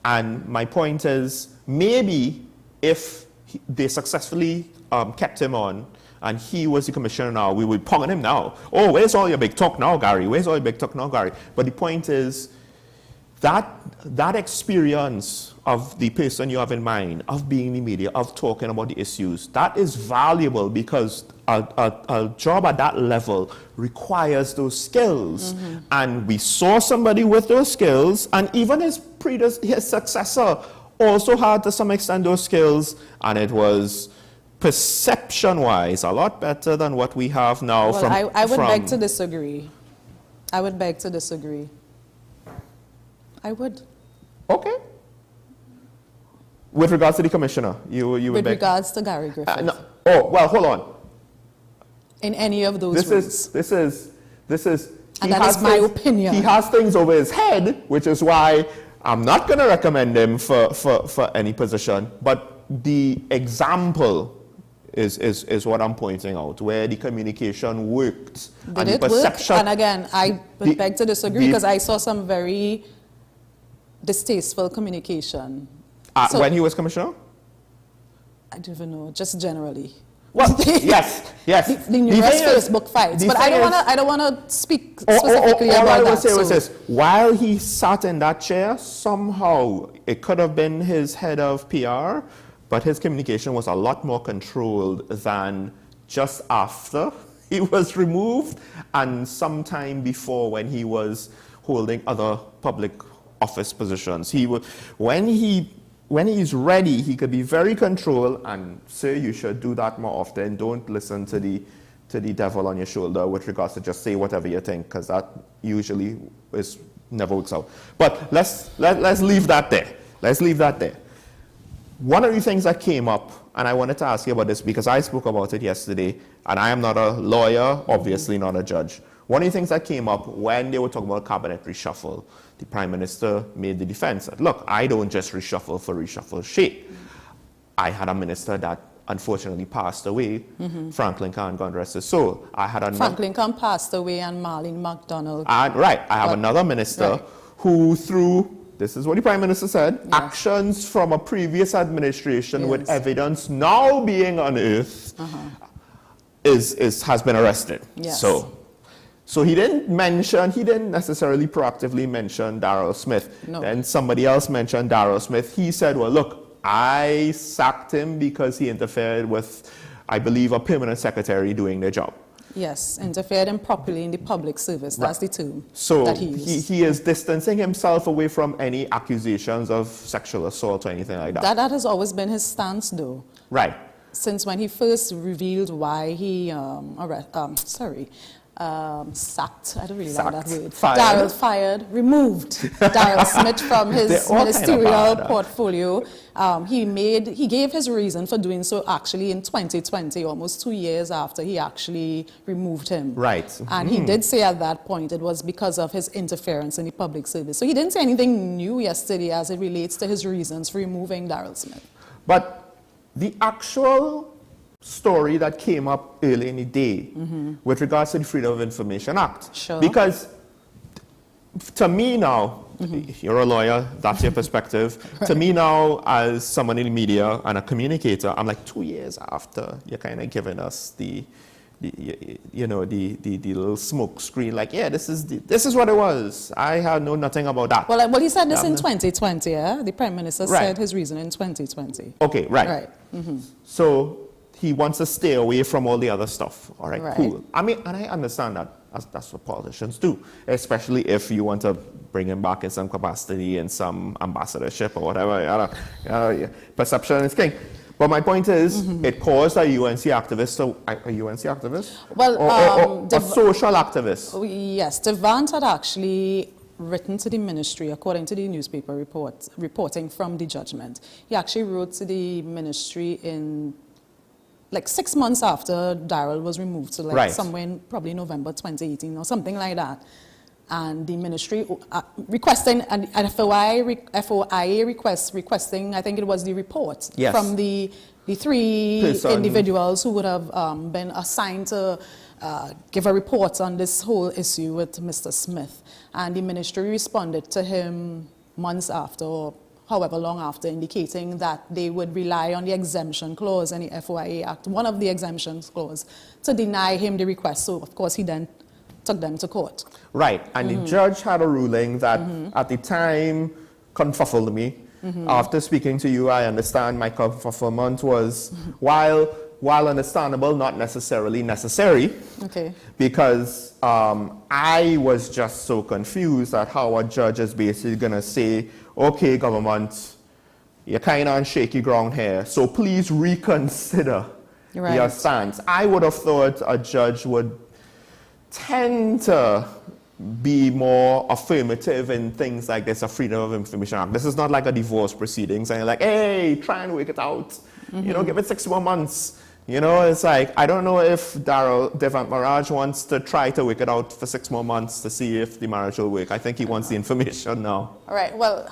A: And my point is, maybe if they successfully kept him on, and he was the commissioner now, we would pong on him now. Oh, where's all your big talk now, Gary? Where's all your big talk now, Gary? But the point is, that experience of the person you have in mind, of being in the media, of talking about the issues, that is valuable, because a job at that level requires those skills. And we saw somebody with those skills, and even his successor also had to some extent those skills, and it was perception-wise a lot better than what we have now.
S: Well, I would beg to disagree. I would beg to disagree. I would.
A: Okay. With regards to the commissioner, you would
S: with
A: beg?
S: regards to Gary Griffith.
A: No. Oh, well, hold on.
S: In any of those roles.
A: This is.
S: And that is my opinion.
A: He has things over his head, which is why I'm not going to recommend him for any position. But the example is what I'm pointing out, where the communication worked.
S: Did it work? And again, I would beg to disagree, because I saw some very distasteful communication.
A: When he was commissioner?
S: I don't even know, just generally.
A: Well, yes.
S: The numerous Facebook fights, but I don't want to speak specifically
A: all
S: about
A: I will
S: that.
A: say was this: while he sat in that chair, somehow it could have been his head of PR, but his communication was a lot more controlled than just after he was removed and sometime before, when he was holding other public office positions. When he's ready, he could be very controlled, and sir, you should do that more often. Don't listen to the devil on your shoulder with regards to just say whatever you think, because that usually never works out. But let's leave that there. Let's leave that there. One of the things that came up, and I wanted to ask you about this because I spoke about it yesterday, and I am not a lawyer, obviously not a judge. One of the things that came up when they were talking about cabinet reshuffle, the Prime Minister made the defense that, look, I don't just reshuffle for reshuffle's sake. I had a minister that unfortunately passed away, Franklin Khan, God rest his soul.
S: Franklin Khan passed away, and Marlene MacDonald.
A: I have another minister who, through, this is what the Prime Minister said, actions from a previous administration with evidence now being unearthed, has been arrested.
S: Yes.
A: So he didn't necessarily proactively mention Darrell Smith.
S: No.
A: Then somebody else mentioned Darrell Smith. He said, well, look, I sacked him because he interfered with, I believe, a permanent secretary doing their job.
S: Yes, interfered improperly in the public service. That's the term
A: So
S: that he used.
A: he is distancing himself away from any accusations of sexual assault or anything like that.
S: That has always been his stance, though.
A: Right.
S: Since when he first revealed why he sacked, I don't really like that word.
A: Fired.
S: Daryl fired, removed Daryl Smith from his ministerial portfolio. He gave his reason for doing so actually in 2020, almost 2 years after he actually removed him.
A: Right.
S: And he did say at that point it was because of his interference in the public service. So he didn't say anything new yesterday as it relates to his reasons for removing Daryl Smith.
A: But the actual story that came up early in the day with regards to the Freedom of Information Act.
S: Sure.
A: Because to me now, you're a lawyer, that's your perspective. To me now, as someone in the media and a communicator, I'm like 2 years after you're kind of giving us the little smoke screen, like, yeah, this is what it was. I know nothing about that.
S: Well, he said this in 2020, yeah? The Prime Minister said his reason in 2020.
A: Okay, right. So he wants to stay away from all the other stuff. All right, cool. I mean, and I understand that. That's what politicians do, especially if you want to bring him back in some capacity, in some ambassadorship or whatever. Perception is king. But my point is, it caused a UNC activist, a UNC activist?
S: Well,
A: or a social activist?
S: Yes, Devant had actually written to the ministry, according to the newspaper reporting from the judgment. He actually wrote to the ministry in like 6 months after Daryl was removed, so like somewhere in probably November 2018 or something like that. And the ministry requesting an FOIA requesting, I think it was the report from the three individuals who would have been assigned to give a report on this whole issue with Mr. Smith. And the ministry responded to him months after, or however long after, indicating that they would rely on the exemption clause in the FOIA Act, one of the exemption clause, to deny him the request. So, of course, he then took them to court.
A: Right, and the judge had a ruling that at the time confuffled me. After speaking to you, I understand my confufflement was, while understandable, not necessarily necessary.
S: Okay.
A: Because I was just so confused at how a judge is basically going to say, okay, government, you're kind of on shaky ground here, so please reconsider your stance. I would have thought a judge would tend to be more affirmative in things like this, a Freedom of Information Act. This is not like a divorce proceedings and you're like, hey, try and work it out. You know, give it 6 more months. You know, it's like, I don't know if Devant Maraj wants to try to work it out for 6 more months to see if the marriage will work. I think he wants the information now.
S: All right, well,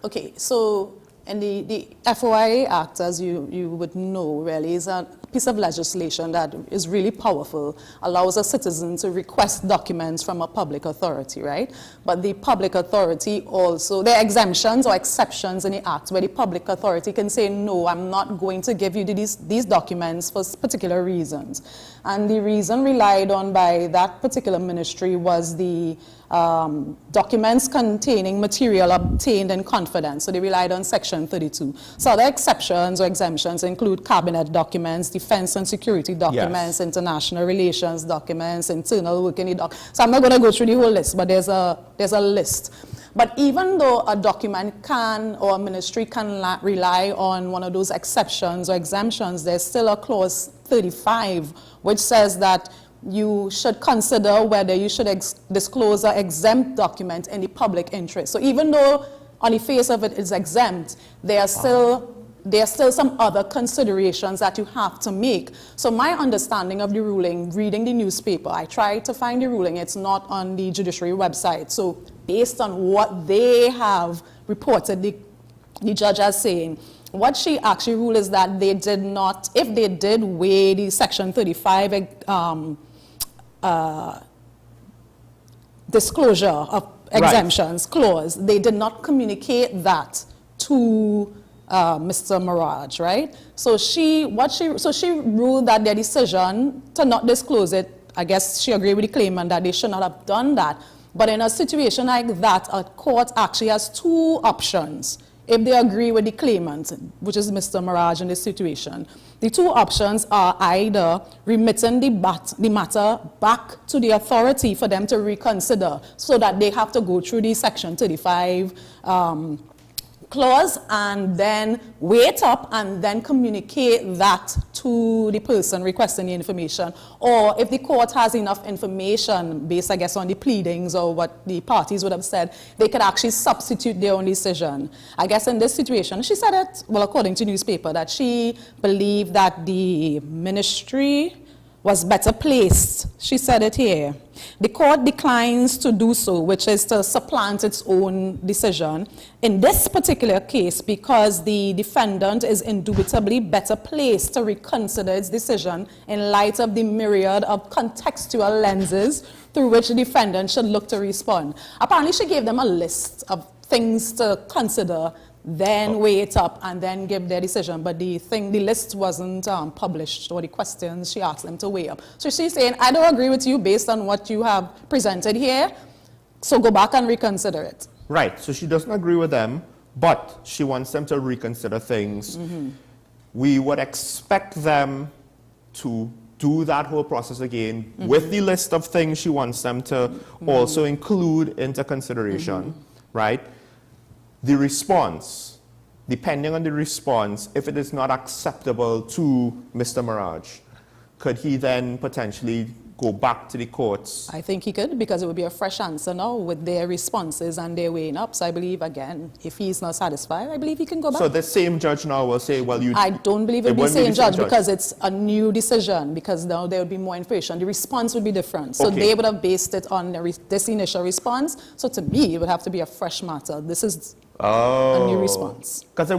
S: okay, so and the FOIA Act, as you would know, really is a piece of legislation that is really powerful, allows a citizen to request documents from a public authority, right? But the public authority also, there are exemptions or exceptions in the Act where the public authority can say, no, I'm not going to give you these documents for particular reasons. And the reason relied on by that particular ministry was the documents containing material obtained in confidence. So they relied on Section 32. So other exceptions or exemptions include cabinet documents, defense and security documents, international relations documents, internal working documents. So I'm not going to go through the whole list, but there's a list. But even though a document can, or a ministry can rely on one of those exceptions or exemptions, there's still a clause 35, which says that you should consider whether you should disclose an exempt document in the public interest. So even though on the face of it is exempt, there are still some other considerations that you have to make. So my understanding of the ruling, reading the newspaper, I tried to find the ruling, it's not on the judiciary website. So based on what they have reported, the judge as saying, what she actually ruled is that they did not, if they did weigh the Section 35 disclosure of exemptions clause, they did not communicate that to Mr. Maraj, right? So she ruled that their decision to not disclose it, I guess she agreed with the claimant that they should not have done that. But in a situation like that, a court actually has two options. If they agree with the claimant, which is Mr. Maraj in this situation, the two options are either remitting the matter back to the authority for them to reconsider, so that they have to go through the Section 35 clause and then weigh it up and then communicate that to the person requesting the information. Or if the court has enough information based, I guess, on the pleadings or what the parties would have said, they could actually substitute their own decision. I guess in this situation, she said it, well, according to newspaper, that she believed that the ministry was better placed. She said it here. The court declines to do so, which is to supplant its own decision in this particular case because the defendant is indubitably better placed to reconsider its decision in light of the myriad of contextual lenses through which the defendant should look to respond. Apparently, she gave them a list of things to consider, then weigh it up and then give their decision. But the list wasn't published, or the questions she asked them to weigh up. So she's saying, I don't agree with you based on what you have presented here, so go back and reconsider it.
A: Right, so she doesn't agree with them, but she wants them to reconsider things. We would expect them to do that whole process again with the list of things she wants them to also include into consideration, right? The response, depending on the response, if it is not acceptable to Mr. Mirage, could he then potentially go back to the courts?
S: I think he could, because it would be a fresh answer now with their responses and their weighing up. So I believe, again, if he's not satisfied, I believe he can go back.
A: So the same judge now will say, well, you...
S: I don't believe it would be the same judge because it's a new decision, because now there would be more information. The response would be different. So they would have based it on this initial response. So to me, it would have to be a fresh matter. This is a new response.
A: Because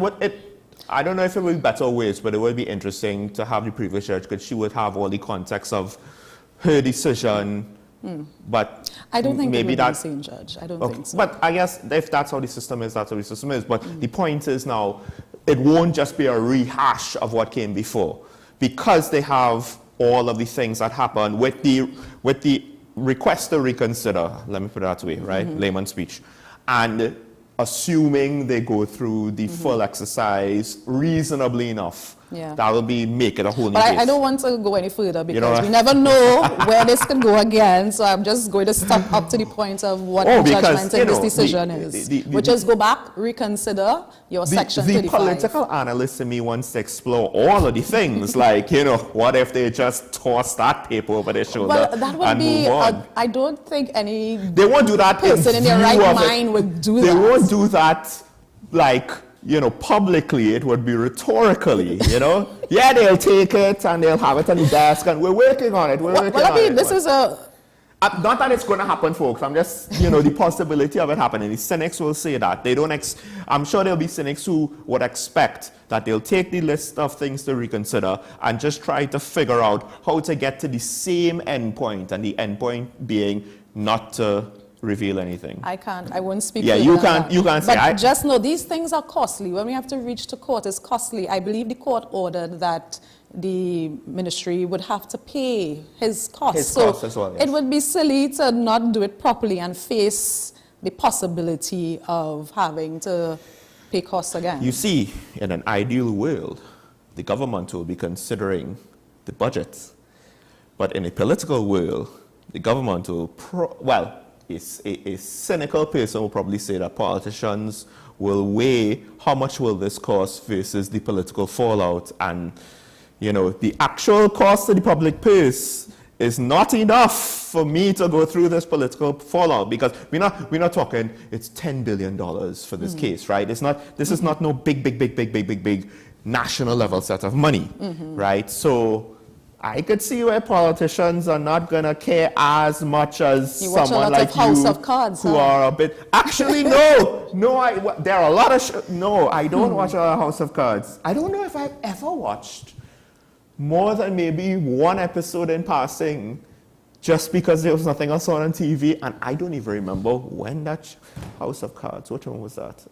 A: I don't know if it would be better ways, but it would be interesting to have the previous judge, because she would have all the context of her decision, but
S: I don't think
A: maybe
S: it would be the same judge. I don't think so.
A: But I guess if that's how the system is, that's how the system is. But the point is now, it won't just be a rehash of what came before, because they have all of the things that happened with the request to reconsider. Let me put it that way, right? Layman speech, and assuming they go through the full exercise reasonably enough, that will make it a whole new case.
S: I don't want to go any further, because we never know where this could go again. So I'm just going to stop up to the point of what the judgment in this decision is, which is go back, reconsider your section 35.
A: The political analyst in me wants to explore all of the things, like, what if they just toss that paper over their shoulder
S: that would
A: and
S: be
A: move on?
S: I don't think any
A: they won't do that
S: person in their right mind would do that.
A: They won't do that, like, publicly. It would be rhetorically, Yeah, they'll take it and they'll have it on the desk, and we're working on it.
S: This is a...
A: not that it's going to happen, folks. I'm just, the possibility of it happening. The cynics will say that. They don't. I'm sure there'll be cynics who would expect that they'll take the list of things to reconsider and just try to figure out how to get to the same endpoint, and the endpoint being not to reveal anything.
S: I won't speak.
A: Yeah, you can't say.
S: But just know these things are costly. When we have to reach to court, it's costly. I believe the court ordered that the ministry would have to pay his costs.
A: Costs as well, yes.
S: It would be silly to not do it properly and face the possibility of having to pay costs again.
A: You see, in an ideal world, the government will be considering the budget. But in a political world, the government will a cynical person will probably say that politicians will weigh how much will this cost versus the political fallout, and the actual cost to the public purse is not enough for me to go through this political fallout, because we're not talking it's $10 billion for this case, right? It's not. This is not no big national level set of money, right? So I could see where politicians are not going to care as much as someone like you,
S: House of Cards,
A: who are a bit... Actually, no. There are a lot of... No, I don't watch a House of Cards. I don't know if I've ever watched more than maybe one episode in passing, just because there was nothing else on TV, and I don't even remember when that House of Cards, which one was that?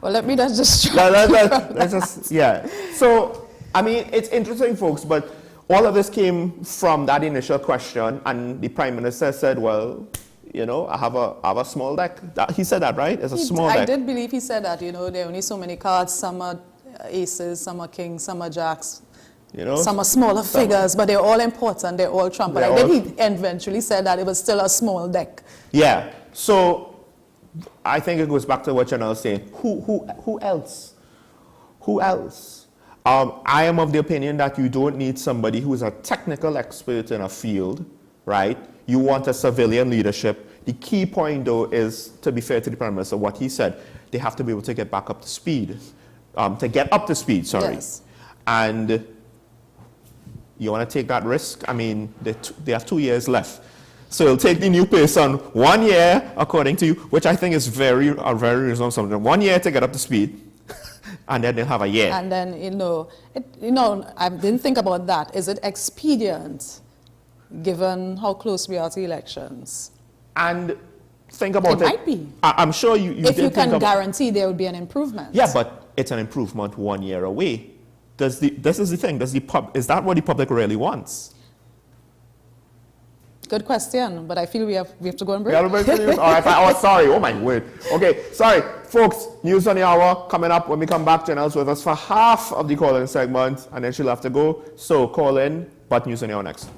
S: Well, let me just...
A: Let's just... Yeah. So, I mean, it's interesting, folks, but all of this came from that initial question, and the Prime Minister said, well, I have a small deck. He said that, right? It's a small deck.
S: I did believe he said that, there are only so many cards. Some are aces, some are kings, some are jacks. Some are smaller figures, but they're all important, they're all trump. But I think he eventually said that it was still a small deck.
A: Yeah. So I think it goes back to what Janelle was saying. Who else? Who else? I am of the opinion that you don't need somebody who is a technical expert in a field, right? You want a civilian leadership. The key point, though, is, to be fair to the Prime Minister, what he said, they have to be able to get back up to speed, to get up to speed, sorry.
S: Yes.
A: And you want to take that risk? I mean, they have 2 years left. So it'll take the new person 1 year, according to you, which I think is very reasonable. Something 1 year to get up to speed, and then they'll have a year.
S: And then, I didn't think about that. Is it expedient, given how close we are to elections?
A: And think about it.
S: It might be.
A: I'm sure you
S: if you can guarantee there will be an improvement.
A: Yeah, but it's an improvement 1 year away. This is the thing. Is that what the public really wants?
S: Good question, but I feel we have to go and break.
A: All right, sorry. Oh, my word. Okay, sorry. Folks, news on the hour coming up. When we come back, Janelle's with us for half of the call-in segment, and then she'll have to go. So call in, but news on the hour next.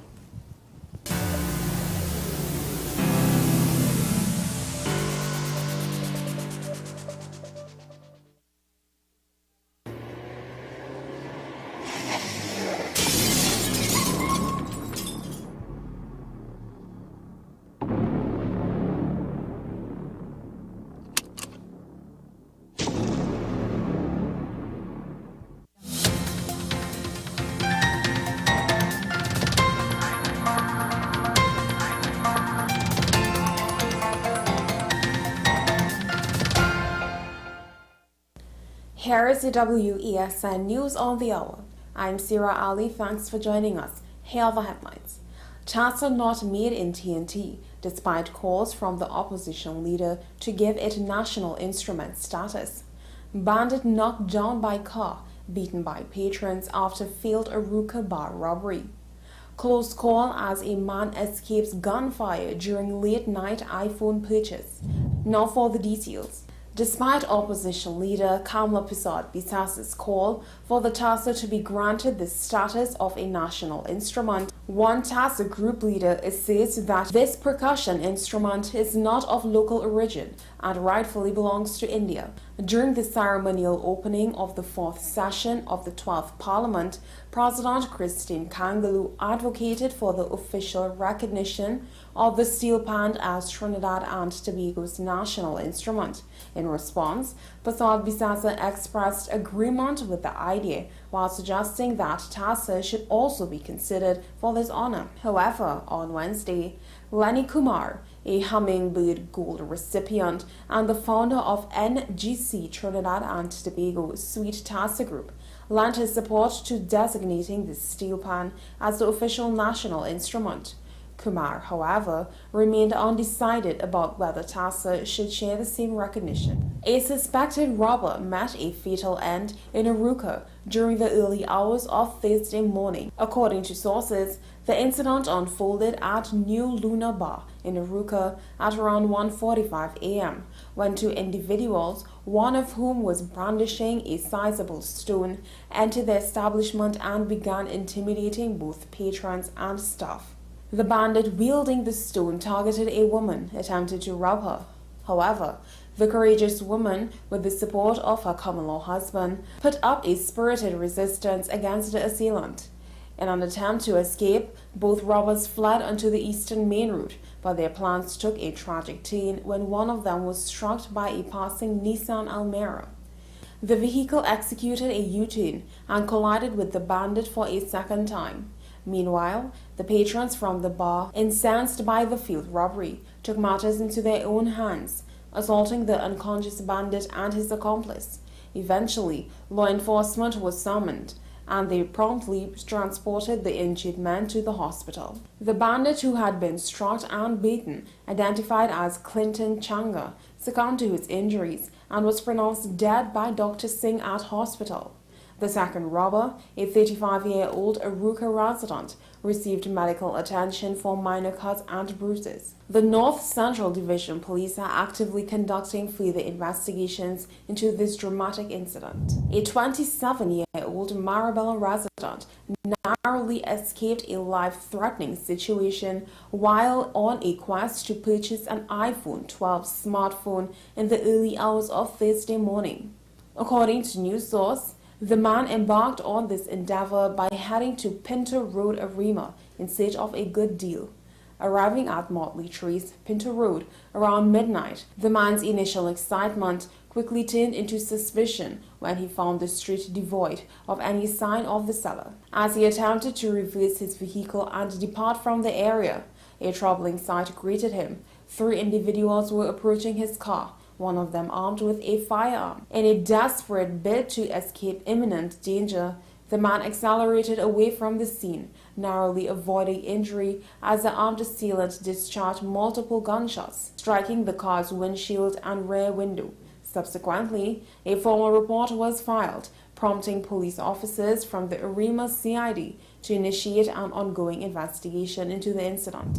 T: Here is the WESN News on the Hour. I'm Sira Ali. Thanks for joining us. Here are the headlines. TASA not made in TNT, despite calls from the opposition leader to give it national instrument status. Bandit knocked down by car, beaten by patrons after failed Aruka bar robbery. Close call as a man escapes gunfire during late-night iPhone purchase. Now for the details. Despite opposition leader Kamla Prasad Bisasa's call for the TASA to be granted the status of a national instrument, one TASA group leader asserts that this percussion instrument is not of local origin and rightfully belongs to India. During the ceremonial opening of the 4th session of the 12th Parliament, President Christine Kangaloo advocated for the official recognition of the steel pan as Trinidad and Tobago's national instrument. In response, Prasad Bisasa expressed agreement with the idea while suggesting that TASA should also be considered for this honor. However, on Wednesday, Lenny Kumar, a Hummingbird Gold recipient and the founder of NGC Trinidad and Tobago Sweet TASA Group, lent his support to designating the steel pan as the official national instrument. Kumar, however, remained undecided about whether TASA should share the same recognition. A suspected robber met a fatal end in Aruka during the early hours of Thursday morning. According to sources, the incident unfolded at New Luna Bar in Aruka at around 1:45 a.m. when two individuals, one of whom was brandishing a sizable stone, entered the establishment and began intimidating both patrons and staff. The bandit wielding the stone targeted a woman, attempted to rob her. However, the courageous woman, with the support of her common-law husband, put up a spirited resistance against the assailant. In an attempt to escape, both robbers fled onto the eastern main route, but their plans took a tragic turn when one of them was struck by a passing Nissan Almera. The vehicle executed a U-turn and collided with the bandit for a second time. Meanwhile, the patrons from the bar, incensed by the failed robbery, took matters into their own hands, assaulting the unconscious bandit and his accomplice. Eventually, law enforcement was summoned, and they promptly transported the injured man to the hospital. The bandit, who had been struck and beaten, identified as Clinton Changa, succumbed to his injuries and was pronounced dead by Dr. Singh at hospital. The second robber, a 35-year-old Aruka resident, received medical attention for minor cuts and bruises. The North Central Division Police are actively conducting further investigations into this dramatic incident. A 27-year-old Marabella resident narrowly escaped a life-threatening situation while on a quest to purchase an iPhone 12 smartphone in the early hours of Thursday morning. According to news source, the man embarked on this endeavor by heading to Pinto Road, Arima, in search of a good deal. Arriving at Motley Trees, Pinto Road, around midnight, the man's initial excitement quickly turned into suspicion when he found the street devoid of any sign of the seller. As he attempted to reverse his vehicle and depart from the area, a troubling sight greeted him. 3 individuals were approaching his car, one of them armed with a firearm. In a desperate bid to escape imminent danger, the man accelerated away from the scene, narrowly avoiding injury as the armed assailant discharged multiple gunshots, striking the car's windshield and rear window. Subsequently, a formal report was filed, prompting police officers from the Arima CID to initiate an ongoing investigation into the incident.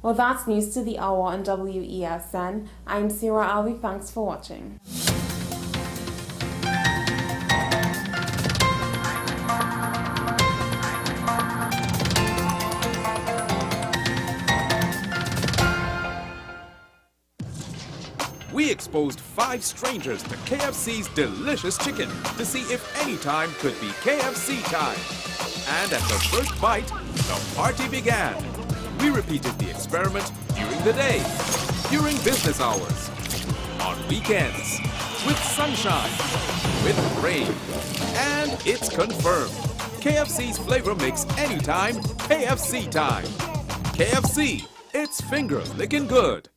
T: Well, that's news to the hour on WESN. I'm Sarah Ali. Thanks for watching.
U: We exposed 5 strangers to KFC's delicious chicken to see if any time could be KFC time. And at the first bite, the party began. We repeated the experiment during the day, during business hours, on weekends, with sunshine, with rain, and it's confirmed. KFC's flavor makes anytime KFC time. KFC, it's finger licking good.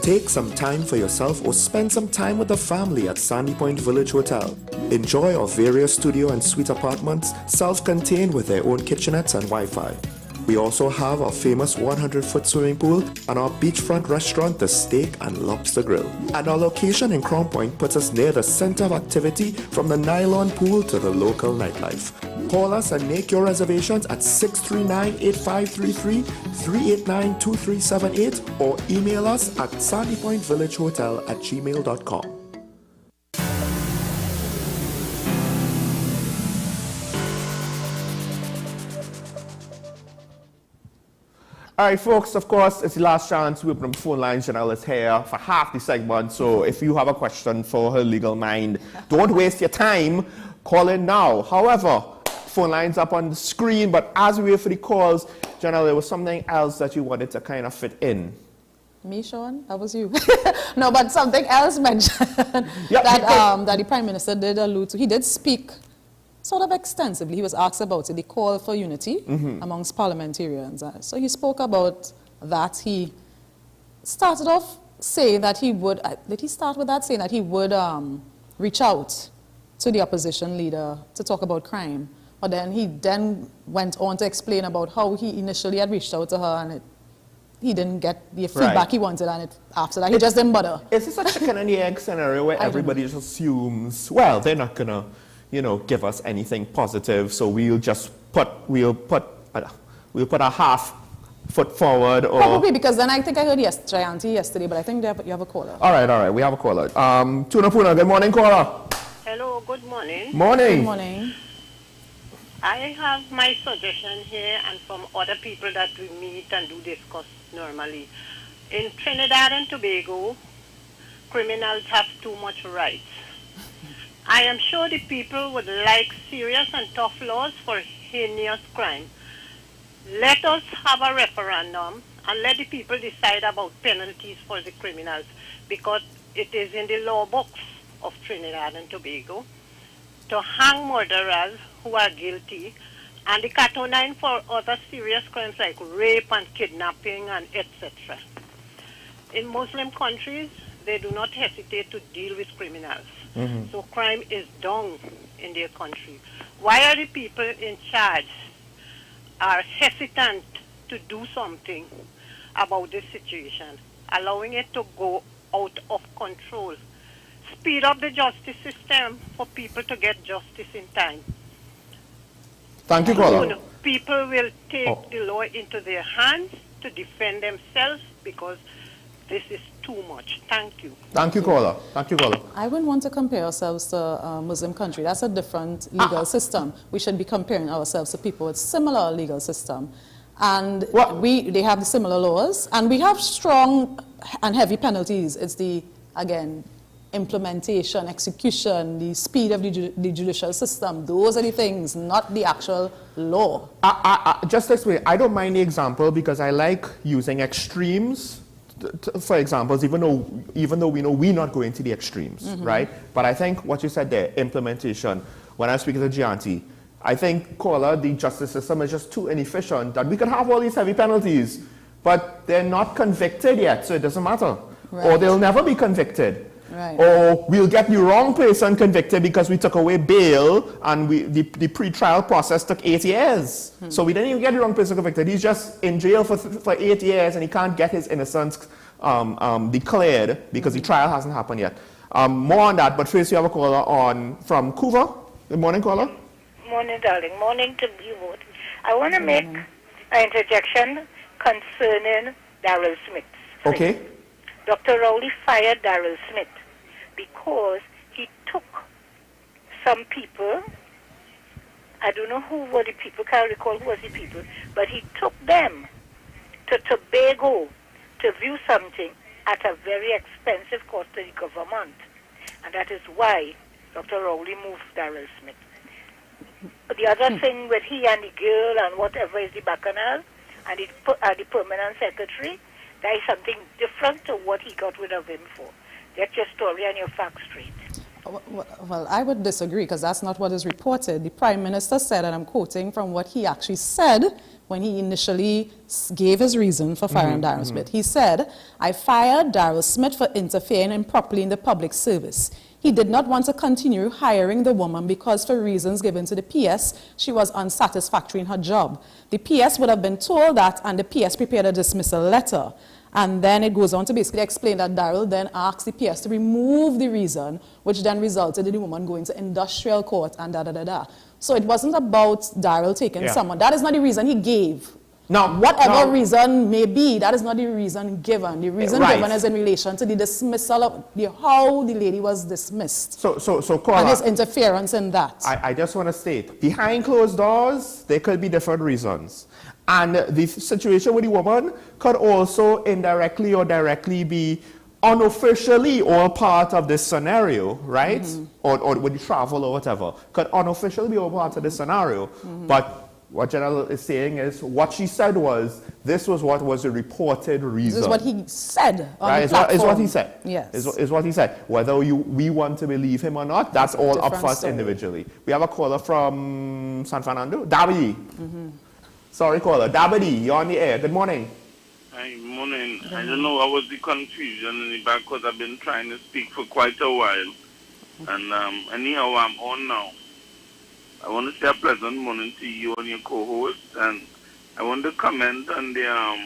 A: Take some time for yourself or spend some time with the family at Sandy Point Village Hotel. Enjoy our various studio and suite apartments, self-contained with their own kitchenettes and Wi-Fi. We also have our famous 100-foot swimming pool and our beachfront restaurant, the Steak and Lobster Grill. And our location in Crown Point puts us near the center of activity from the nylon pool to the local nightlife. Call us and make your reservations at 639-8533, 389-2378 or email us at sandypointvillagehotel@gmail.com. All right, folks, of course, it's the last chance. We open up the phone lines. Janelle is here for half the segment. So if you have a question for her legal mind, don't waste your time. Call in now. However, phone lines up on the screen. But as we wait for the calls, Janelle, there was something else that you wanted to kind of fit in.
S: Me, Sean? That was you. No, but something else mentioned that the Prime Minister did allude to. He did speak sort of extensively. He was asked about the call for unity amongst parliamentarians. So he spoke about that. He started off saying that he would, did he start with that, saying that he would reach out to the opposition leader to talk about crime. But then he went on to explain about how he initially had reached out to her and he didn't get the feedback he wanted, and after that he just didn't bother.
A: Is this a chicken and the egg scenario where everybody just assumes, well, they're not going to, give us anything positive, so we'll put a half foot forward? Or
S: probably, because then I think I heard Jayanti yesterday, but I think you have a caller.
A: All right, we have a caller. Tuna Puna, good morning, caller.
V: Hello, good morning.
A: Morning.
S: Good morning.
V: I have my suggestion here and from other people that we meet and do discuss normally. In Trinidad and Tobago, criminals have too much rights. I am sure the people would like serious and tough laws for heinous crime. Let us have a referendum and let the people decide about penalties for the criminals, because it is in the law books of Trinidad and Tobago to hang murderers who are guilty, and the cat-o'-nine for other serious crimes like rape and kidnapping and etc. In Muslim countries, they do not hesitate to deal with criminals. So crime is down in their country. Why are the people in charge are hesitant to do something about this situation, allowing it to go out of control? speed up the justice system for people to get justice in time.
A: Thank you, caller.
V: Soon, people will take the law into their hands to defend themselves because this is too much. Thank you.
A: Thank you, caller. Thank you, caller.
S: I wouldn't want to compare ourselves to a Muslim country. That's a different legal system. We should be comparing ourselves to people with similar legal system. And they have the similar laws, and we have strong and heavy penalties. It's the, again, implementation, execution, the speed of the judicial system. Those are the things, not the actual law.
A: Just this way, I don't mind the example because I like using extremes for examples, even though we know we're not going to the extremes, right? But I think what you said there, implementation, when I was speaking to Gianti, I think, caller, the justice system is just too inefficient that we can have all these heavy penalties, but they're not convicted yet, so it doesn't matter. Right. Or they'll never be convicted. Right. Or we'll get the wrong person convicted because we took away bail and the pre-trial process took 8 years. So we didn't even get the wrong person convicted. He's just in jail for 8 years and he can't get his innocence declared because the trial hasn't happened yet. More on that, but first we have a caller from Cuba. Good morning, caller.
C: Morning, darling. Morning to you both. I want to make an interjection concerning Darrell Smith.
A: Okay.
C: Dr. Rowley fired Darrell Smith because he took some people, I don't know who were the people, can't recall who was the people, but he took them to Tobago to view something at a very expensive cost to the government. And that is why Dr. Rowley moved Darrell Smith. The other thing with he and the girl and whatever is the bacchanal and the permanent secretary, that is something different to what he got rid of him for. Get your story and your facts straight.
S: Well, I would disagree because that's not what is reported. The Prime Minister said, and I'm quoting from what he actually said when he initially gave his reason for firing Darrell Smith. He said, I fired Darrell Smith for interfering improperly in the public service. He did not want to continue hiring the woman because for reasons given to the PS, she was unsatisfactory in her job. The PS would have been told that and the PS prepared a dismissal letter. And then it goes on to basically explain that Darrell then asked the PS to remove the reason, which then resulted in the woman going to industrial court and da-da-da-da. So it wasn't about Darrell taking someone. That is not the reason he gave.
A: Now,
S: whatever reason may be, that is not the reason given. The reason given is in relation to the dismissal of how the lady was dismissed.
A: So caller,
S: and his interference in that.
A: I just want to state, behind closed doors, there could be different reasons. And the situation with the woman could also indirectly or directly be unofficially all part of this scenario, right? Or with the travel or whatever, could unofficially be all part of this scenario. But what General is saying is what she said was, this was what was the reported reason.
S: This is what he said on the platform.
A: Is what he said.
S: Yes.
A: Is what he said. Whether we want to believe him or not, that's all up for us individually. We have a caller from San Fernando. Dabby. Sorry, caller. Dabby, you're on the air. Good morning.
D: Hi, morning. I don't know what was the confusion in the back because I've been trying to speak for quite a while. And anyhow, I'm on now. I want to say a pleasant morning to you and your co-host, and I want to comment on the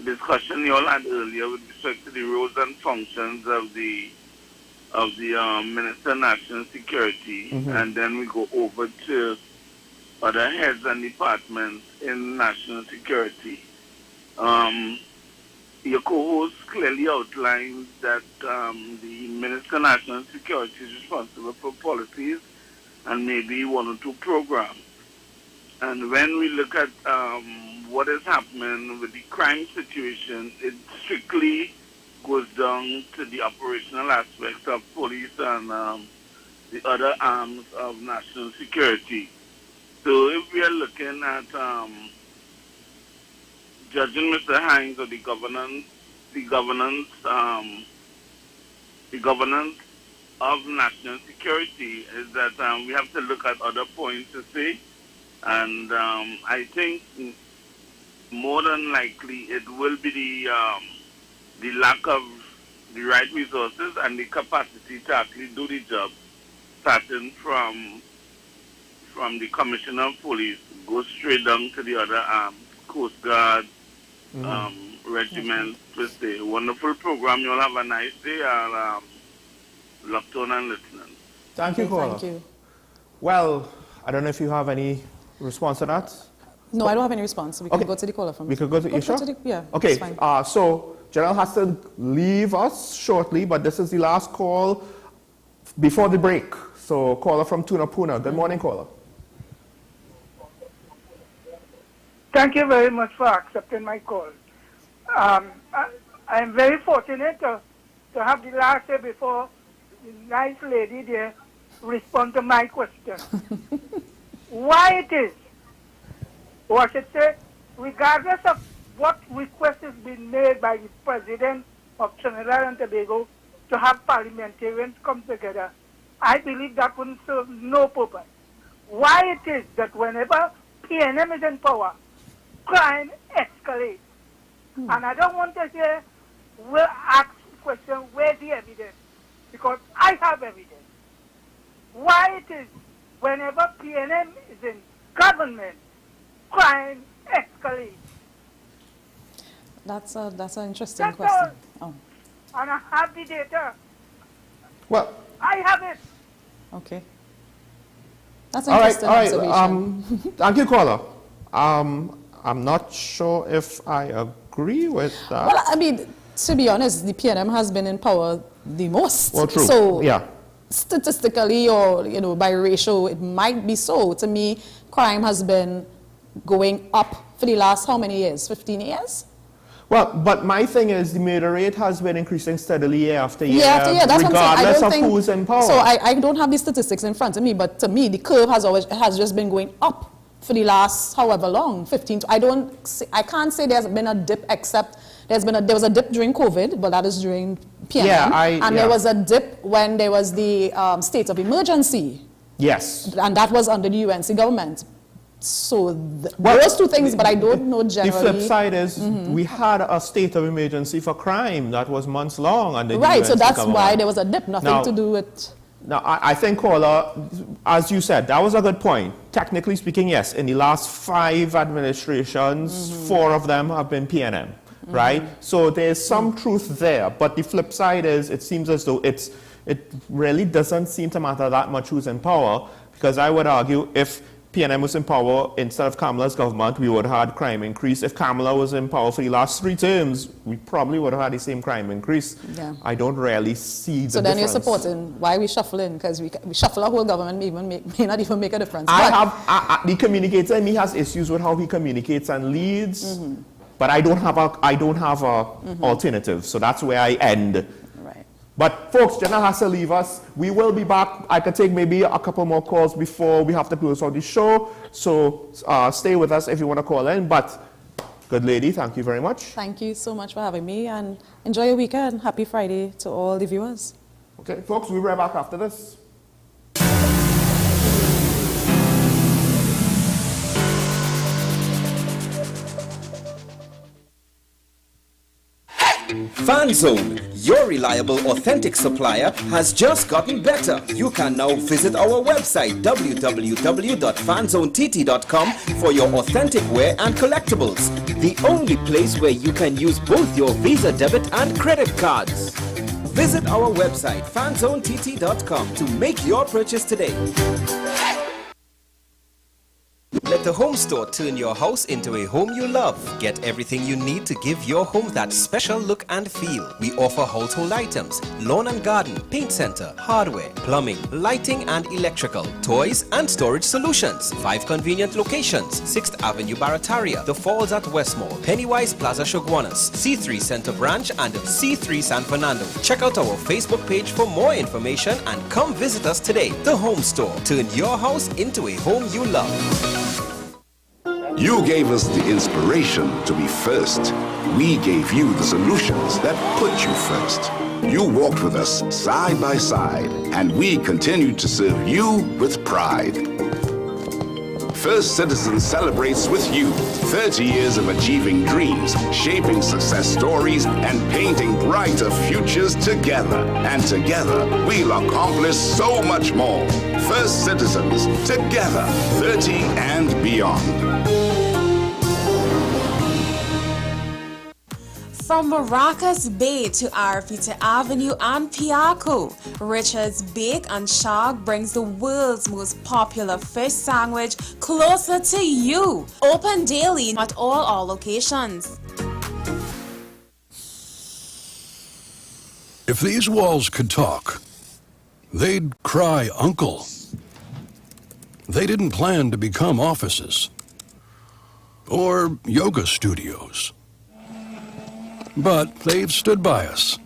D: discussion you all had earlier with respect to the roles and functions of the Minister of National Security, and then we go over to other heads and departments in national security. Your co-host clearly outlined that the Minister of National Security is responsible for policies and maybe one or two programs. And when we look at what is happening with the crime situation, it strictly goes down to the operational aspects of police and the other arms of national security. So if we are looking at judging Mr. Hines or the governance of national security is that we have to look at other points to see, and I think more than likely it will be the lack of the right resources and the capacity to actually do the job, starting from the Commissioner of Police, go straight down to the other Coast Guard regiments per se. Wonderful program. You'll have a nice day. locked on and listening.
A: Thank you, caller.
S: Thank you.
A: Well, I don't know if you have any response to that.
S: No, I don't have any response. We can go to the caller from.
A: We could go to Isha?
S: Yeah.
A: Okay,
S: that's fine.
A: so General has to leave us shortly, but this is the last call before the break. So caller from Tunapuna. Good morning, caller.
B: Thank you very much for accepting my call. I'm very fortunate to have the last day before the nice lady there respond to my question. Why it is, or I should say, regardless of what request has been made by the President of Trinidad and Tobago to have parliamentarians come together, I believe that wouldn't serve no purpose. Why it is that whenever PNM is in power, crime escalates. And I don't want to hear, we'll ask the question, where's the evidence? Because I have evidence. Why it is, whenever PNM is in government, crime escalates.
S: That's an interesting question. Oh.
B: And I have the data.
A: Well,
B: I have it.
S: Okay. That's an interesting observation.
A: Thank you, caller. I'm not sure if I agree with that.
S: Well, I mean, to be honest, the PNM has been in power the most.
A: Well, true.
S: So
A: yeah.
S: Statistically, or by ratio, it might be so. To me, crime has been going up for the last how many years? 15 years?
A: Well, but my thing is the murder rate has been increasing steadily year after year,
S: That's
A: regardless
S: what I'm saying.
A: of who's in power.
S: So I don't have the statistics in front of me, but to me, the curve has just been going up for the last however long, 15. I can't say there's been a dip, except there was a dip during COVID, but that is during PNM. There was a dip when there was the state of emergency.
A: Yes.
S: And that was under the UNC government. So those two things, but I don't know generally.
A: The flip side is we had a state of emergency for crime that was months long under the UNC
S: so that's
A: government.
S: why there was a dip, nothing to do with...
A: Now, I think, caller, as you said, that was a good point. Technically speaking, yes, in the last 5 administrations, 4 of them have been PNM, right? So there's some truth there, but the flip side is it seems as though it really doesn't seem to matter that much who's in power, because I would argue if PNM was in power instead of Kamala's government, we would have had crime increase. If Kamala was in power for the last 3 terms, we probably would have had the same crime increase.
S: Yeah.
A: I don't really see the
S: So then
A: difference.
S: you're supporting why we shuffle in, because we shuffle our whole government may not even make a difference.
A: The communicator in me has issues with how he communicates and leads, but I don't have a alternative. So that's where I end. But folks, Jenna has to leave us. We will be back. I could take maybe a couple more calls before we have to close out the show. So stay with us if you want to call in. But good lady, thank you very much.
S: Thank you so much for having me, and enjoy your weekend. Happy Friday to all the viewers.
A: Okay, folks, we'll be right back after this.
E: FanZone, your reliable, authentic supplier, has just gotten better. You can now visit our website www.fanzonett.com for your authentic wear and collectibles. The only place where you can use both your Visa debit and credit cards. Visit our website fanzonett.com to make your purchase today. Let the home store turn your house into a home you love. Get everything you need to give your home that special look and feel. We offer household items, lawn and garden, paint center, hardware, plumbing, lighting and electrical, toys and storage solutions. 5 convenient locations: 6th Avenue Barataria, The Falls at Westmore, Pennywise Plaza Shoguanas, C3 Center Branch and C3 San Fernando. Check out our Facebook page for more information and come visit us today. The Home Store. Turn your house into a home you love.
F: You gave us the inspiration to be first. We gave you the solutions that put you first. You walked with us side by side, and we continued to serve you with pride. First Citizens celebrates with you 30 years of achieving dreams, shaping success stories, and painting brighter futures together. And together, we'll accomplish so much more. First Citizens, together, 30 and beyond.
T: From Maracas Bay to Arafita Avenue and Piaco, Richard's Bake and Shark brings the world's most popular fish sandwich closer to you. Open daily at all our locations.
G: If these walls could talk, they'd cry uncle. They didn't plan to become offices or yoga studios. But they've stood by us,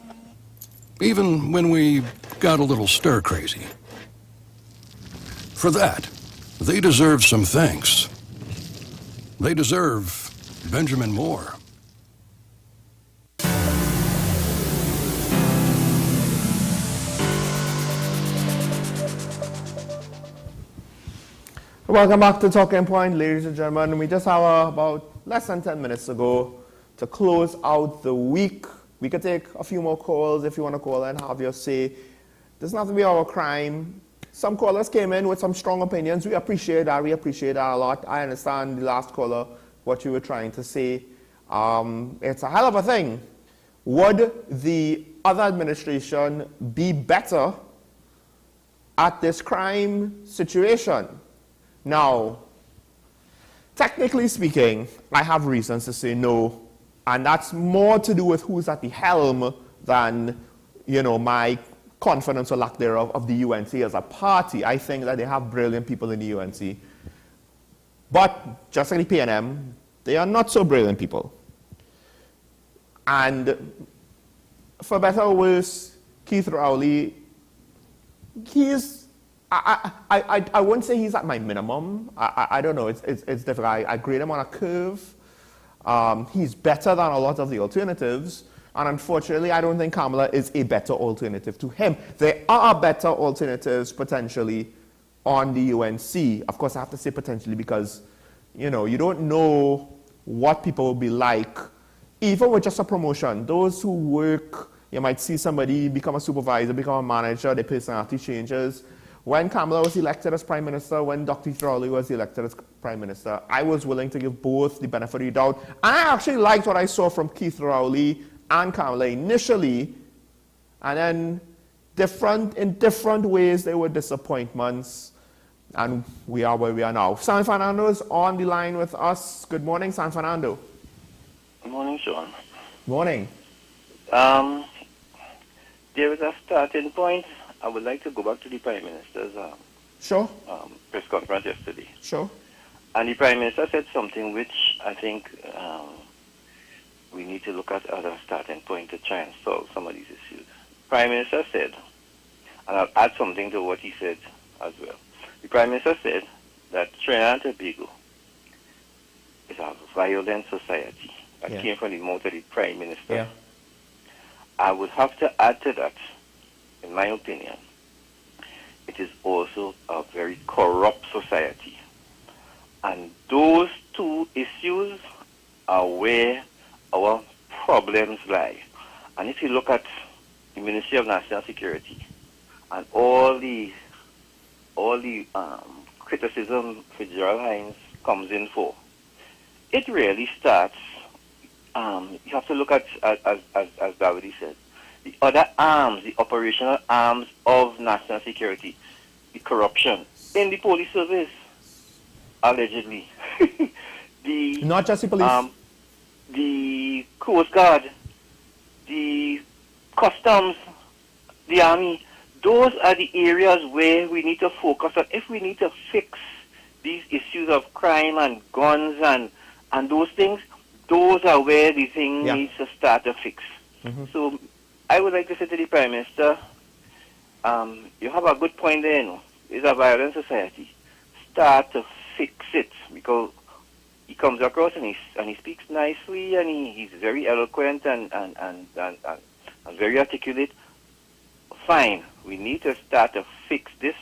G: even when we got a little stir-crazy. For that, they deserve some thanks. They deserve Benjamin Moore.
A: Welcome back to Talking Point, ladies and gentlemen. We just have about less than 10 minutes to go to close out the week. We could take a few more calls if you want to call and have your say. Doesn't have to be our crime. Some callers came in with some strong opinions. We appreciate that. We appreciate that a lot. I understand the last caller, what you were trying to say. It's a hell of a thing. Would the other administration be better at this crime situation? Now, technically speaking, I have reasons to say no. And that's more to do with who's at the helm than, you know, my confidence or lack thereof of the UNC as a party. I think that they have brilliant people in the UNC. But just like the PNM, they are not so brilliant people. And for better or worse, Keith Rowley, I wouldn't say he's at my minimum. I don't know. It's difficult. I grade him on a curve. He's better than a lot of the alternatives. And unfortunately, I don't think Kamala is a better alternative to him. There are better alternatives potentially on the UNC. Of course, I have to say potentially because, you know, you don't know what people will be like, even with just a promotion. Those who work, you might see somebody become a supervisor, become a manager, their personality changes. When Kamala was elected as Prime Minister, when Dr. Rowley was elected as Prime Minister, I was willing to give both the benefit of the doubt. And I actually liked what I saw from Keith Rowley and Kamala initially. And then in different ways, there were disappointments. And we are where we are now. San Fernando is on the line with us. Good morning, San Fernando.
H: Good morning, Sean.
A: Morning.
H: There is a starting point. I would like to go back to the Prime Minister's press conference yesterday.
A: Sure.
H: And the Prime Minister said something which I think we need to look at as a starting point to try and solve some of these issues. Prime Minister said, and I'll add something to what he said as well. The Prime Minister said that Trinidad and Tobago is a violent society. That came from the mouth of the Prime Minister.
A: Yeah.
H: I would have to add to that, in my opinion, it is also a very corrupt society. And those two issues are where our problems lie. And if you look at the Ministry of National Security and all the criticism Fitzgerald Hines comes in for, it really starts, you have to look at, as Davide said, the other arms, the operational arms of national security, the corruption in the police service, allegedly.
A: Not just the police.
H: The Coast Guard, the Customs, the Army, those are the areas where we need to focus on. If we need to fix these issues of crime and guns and those things, those are where the thing needs to start to fix. So I would like to say to the Prime Minister, you have a good point there, you know. It's a violent society. Start to fix it, because he comes across and he speaks nicely and he's very eloquent and very articulate. Fine, we need to start to fix this.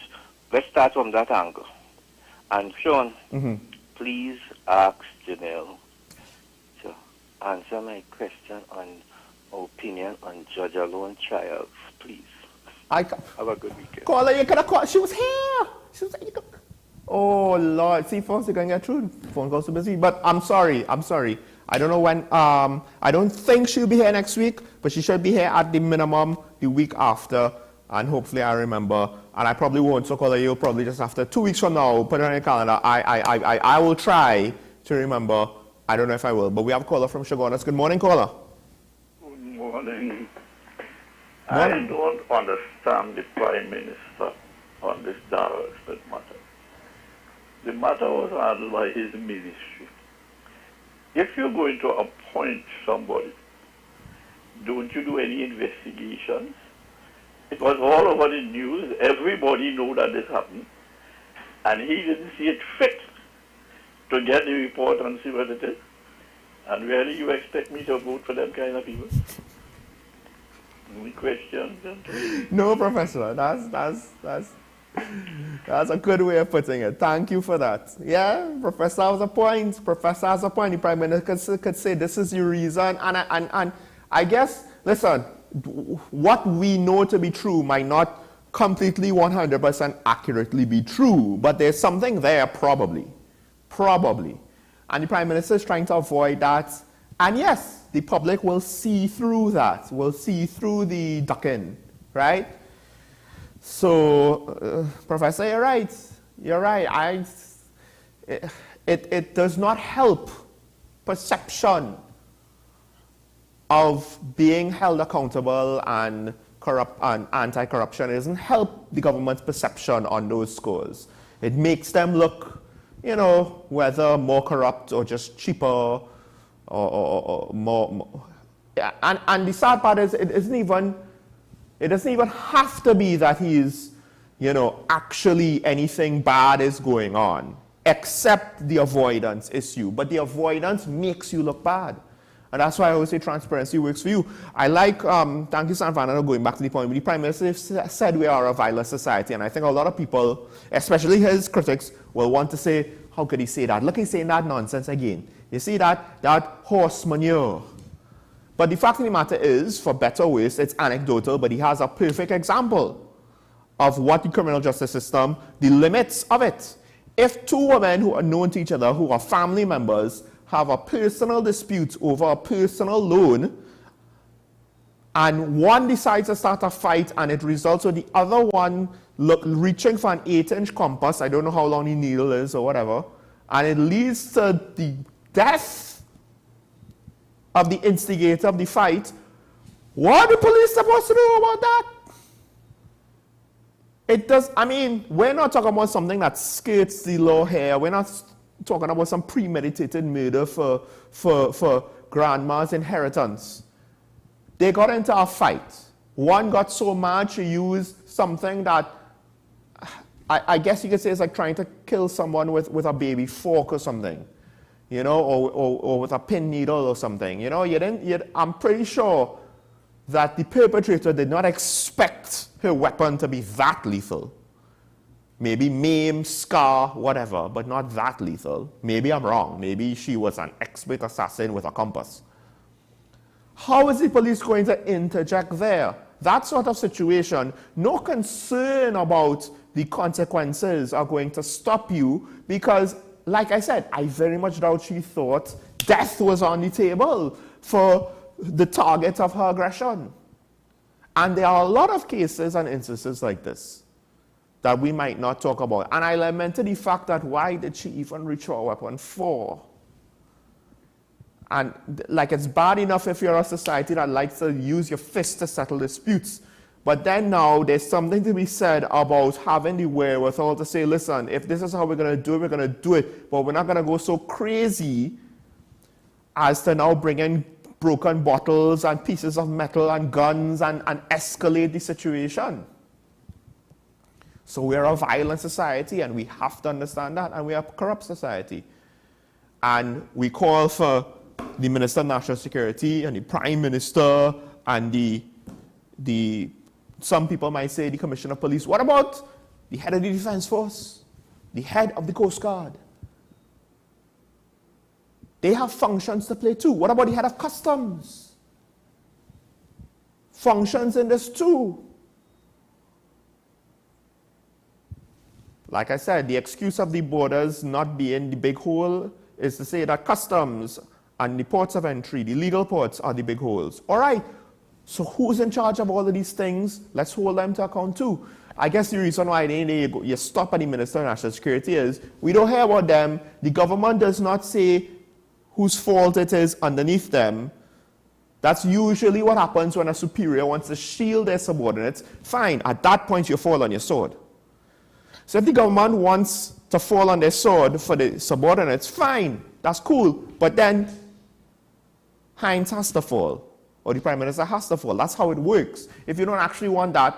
H: Let's start from that angle. And Sean, please ask Janelle to answer my question on opinion on Judge Alone trials, please. Have a good weekend.
A: Call her, you could have called. She was here. She was like, oh Lord. See, folks, you're going to get through. Phone calls are busy. But I'm sorry. I don't know when, I don't think she'll be here next week, but she should be here at the minimum the week after, and hopefully I remember. And I probably won't, so caller, you'll probably just after 2 weeks from now, put it on your calendar. I will try to remember. I don't know if I will, but we have a caller from Chaguanas. Good morning, caller.
I: Good morning.
A: Well,
I: I don't understand the Prime Minister on this Darrell Smith matter. The matter was handled by his ministry. If you're going to appoint somebody, don't you do any investigations? It was all over the news. Everybody knew that this happened. And he didn't see it fit to get the report and see what it is. And really, you expect me to vote for them kind of people? Any questions?
A: No, Professor, that's a good way of putting it. Thank you for that. Yeah, Professor has a point. Professor has a point. The Prime Minister could say this is your reason. And I guess, listen, what we know to be true might not completely 100% accurately be true, but there's something there probably. Probably. And the Prime Minister is trying to avoid that. And yes, the public will see through that, will see through the ducking, right? So, Professor, you're right. You're right. It does not help perception of being held accountable and corrupt and anti-corruption. It doesn't help the government's perception on those scores. It makes them look, you know, whether more corrupt or just cheaper or more. Yeah. And the sad part is it doesn't even have to be that he's, you know, actually anything bad is going on, except the avoidance issue. But the avoidance makes you look bad. And that's why I always say transparency works for you. I like, thank you, Sanfana, going back to the point where the Prime Minister said we are a violent society. And I think a lot of people, especially his critics, will want to say, how could he say that? Look, he's saying that nonsense again. You see that horse manure. But the fact of the matter is, for better or worse, it's anecdotal, but he has a perfect example of what the criminal justice system, the limits of it. If two women who are known to each other, who are family members, have a personal dispute over a personal loan, and one decides to start a fight and it results with the other one reaching for an 8-inch compass, I don't know how long the needle is or whatever, and it leads to the death of the instigator of the fight, what are the police supposed to do about that? It does, I mean, we're not talking about something that skirts the law here. We're not talking about some premeditated murder for grandma's inheritance. They got into a fight. One got so mad she used something that I guess you could say it's like trying to kill someone with a baby fork or something, you know, or with a pin needle or something. You know, I'm pretty sure that the perpetrator did not expect her weapon to be that lethal. Maybe maim, scar, whatever, but not that lethal. Maybe I'm wrong. Maybe she was an expert assassin with a compass. How is the police going to interject there? That sort of situation, no concern about the consequences are going to stop you because, like I said, I very much doubt she thought death was on the table for the target of her aggression. And there are a lot of cases and instances like this that we might not talk about. And I lamented the fact that why did she even reach for a weapon for? And like it's bad enough if you're a society that likes to use your fist to settle disputes. But then now there's something to be said about having the wherewithal to say, listen, if this is how we're going to do it, we're going to do it. But we're not going to go so crazy as to now bring in broken bottles and pieces of metal and guns and escalate the situation. So we're a violent society and we have to understand that, and we are a corrupt society. And we call for the Minister of National Security and the Prime Minister and the some people might say the Commissioner of Police. What about the head of the Defense Force? The head of the Coast Guard? They have functions to play too. What about the head of Customs? Functions in this too. Like I said, the excuse of the borders not being the big hole is to say that Customs and the ports of entry, the legal ports, are the big holes. All right, so who's in charge of all of these things? Let's hold them to account too. I guess the reason why you stop at the Minister of National Security is we don't hear about them. The government does not say whose fault it is underneath them. That's usually what happens when a superior wants to shield their subordinates. Fine, at that point you fall on your sword. So if the government wants to fall on their sword for the subordinates, fine, that's cool. But then Heinz has to fall, or the Prime Minister has to fall. That's how it works. If you don't actually want that,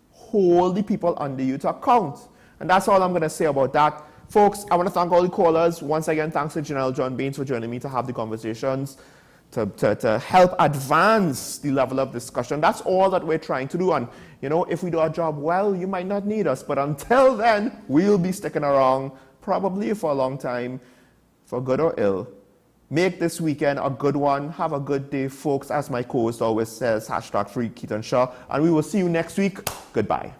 A: hold the people under you to account. And that's all I'm going to say about that. Folks, I want to thank all the callers. Once again, thanks to General John Baines for joining me to have the conversations, to help advance the level of discussion. That's all that we're trying to do. And, you know, if we do our job well, you might not need us. But until then, we'll be sticking around, probably for a long time, for good or ill. Make this weekend a good one. Have a good day, folks. As my co-host always says, #free Keaton Shaw. And we will see you next week. Goodbye.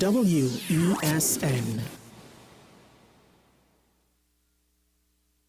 J: WESN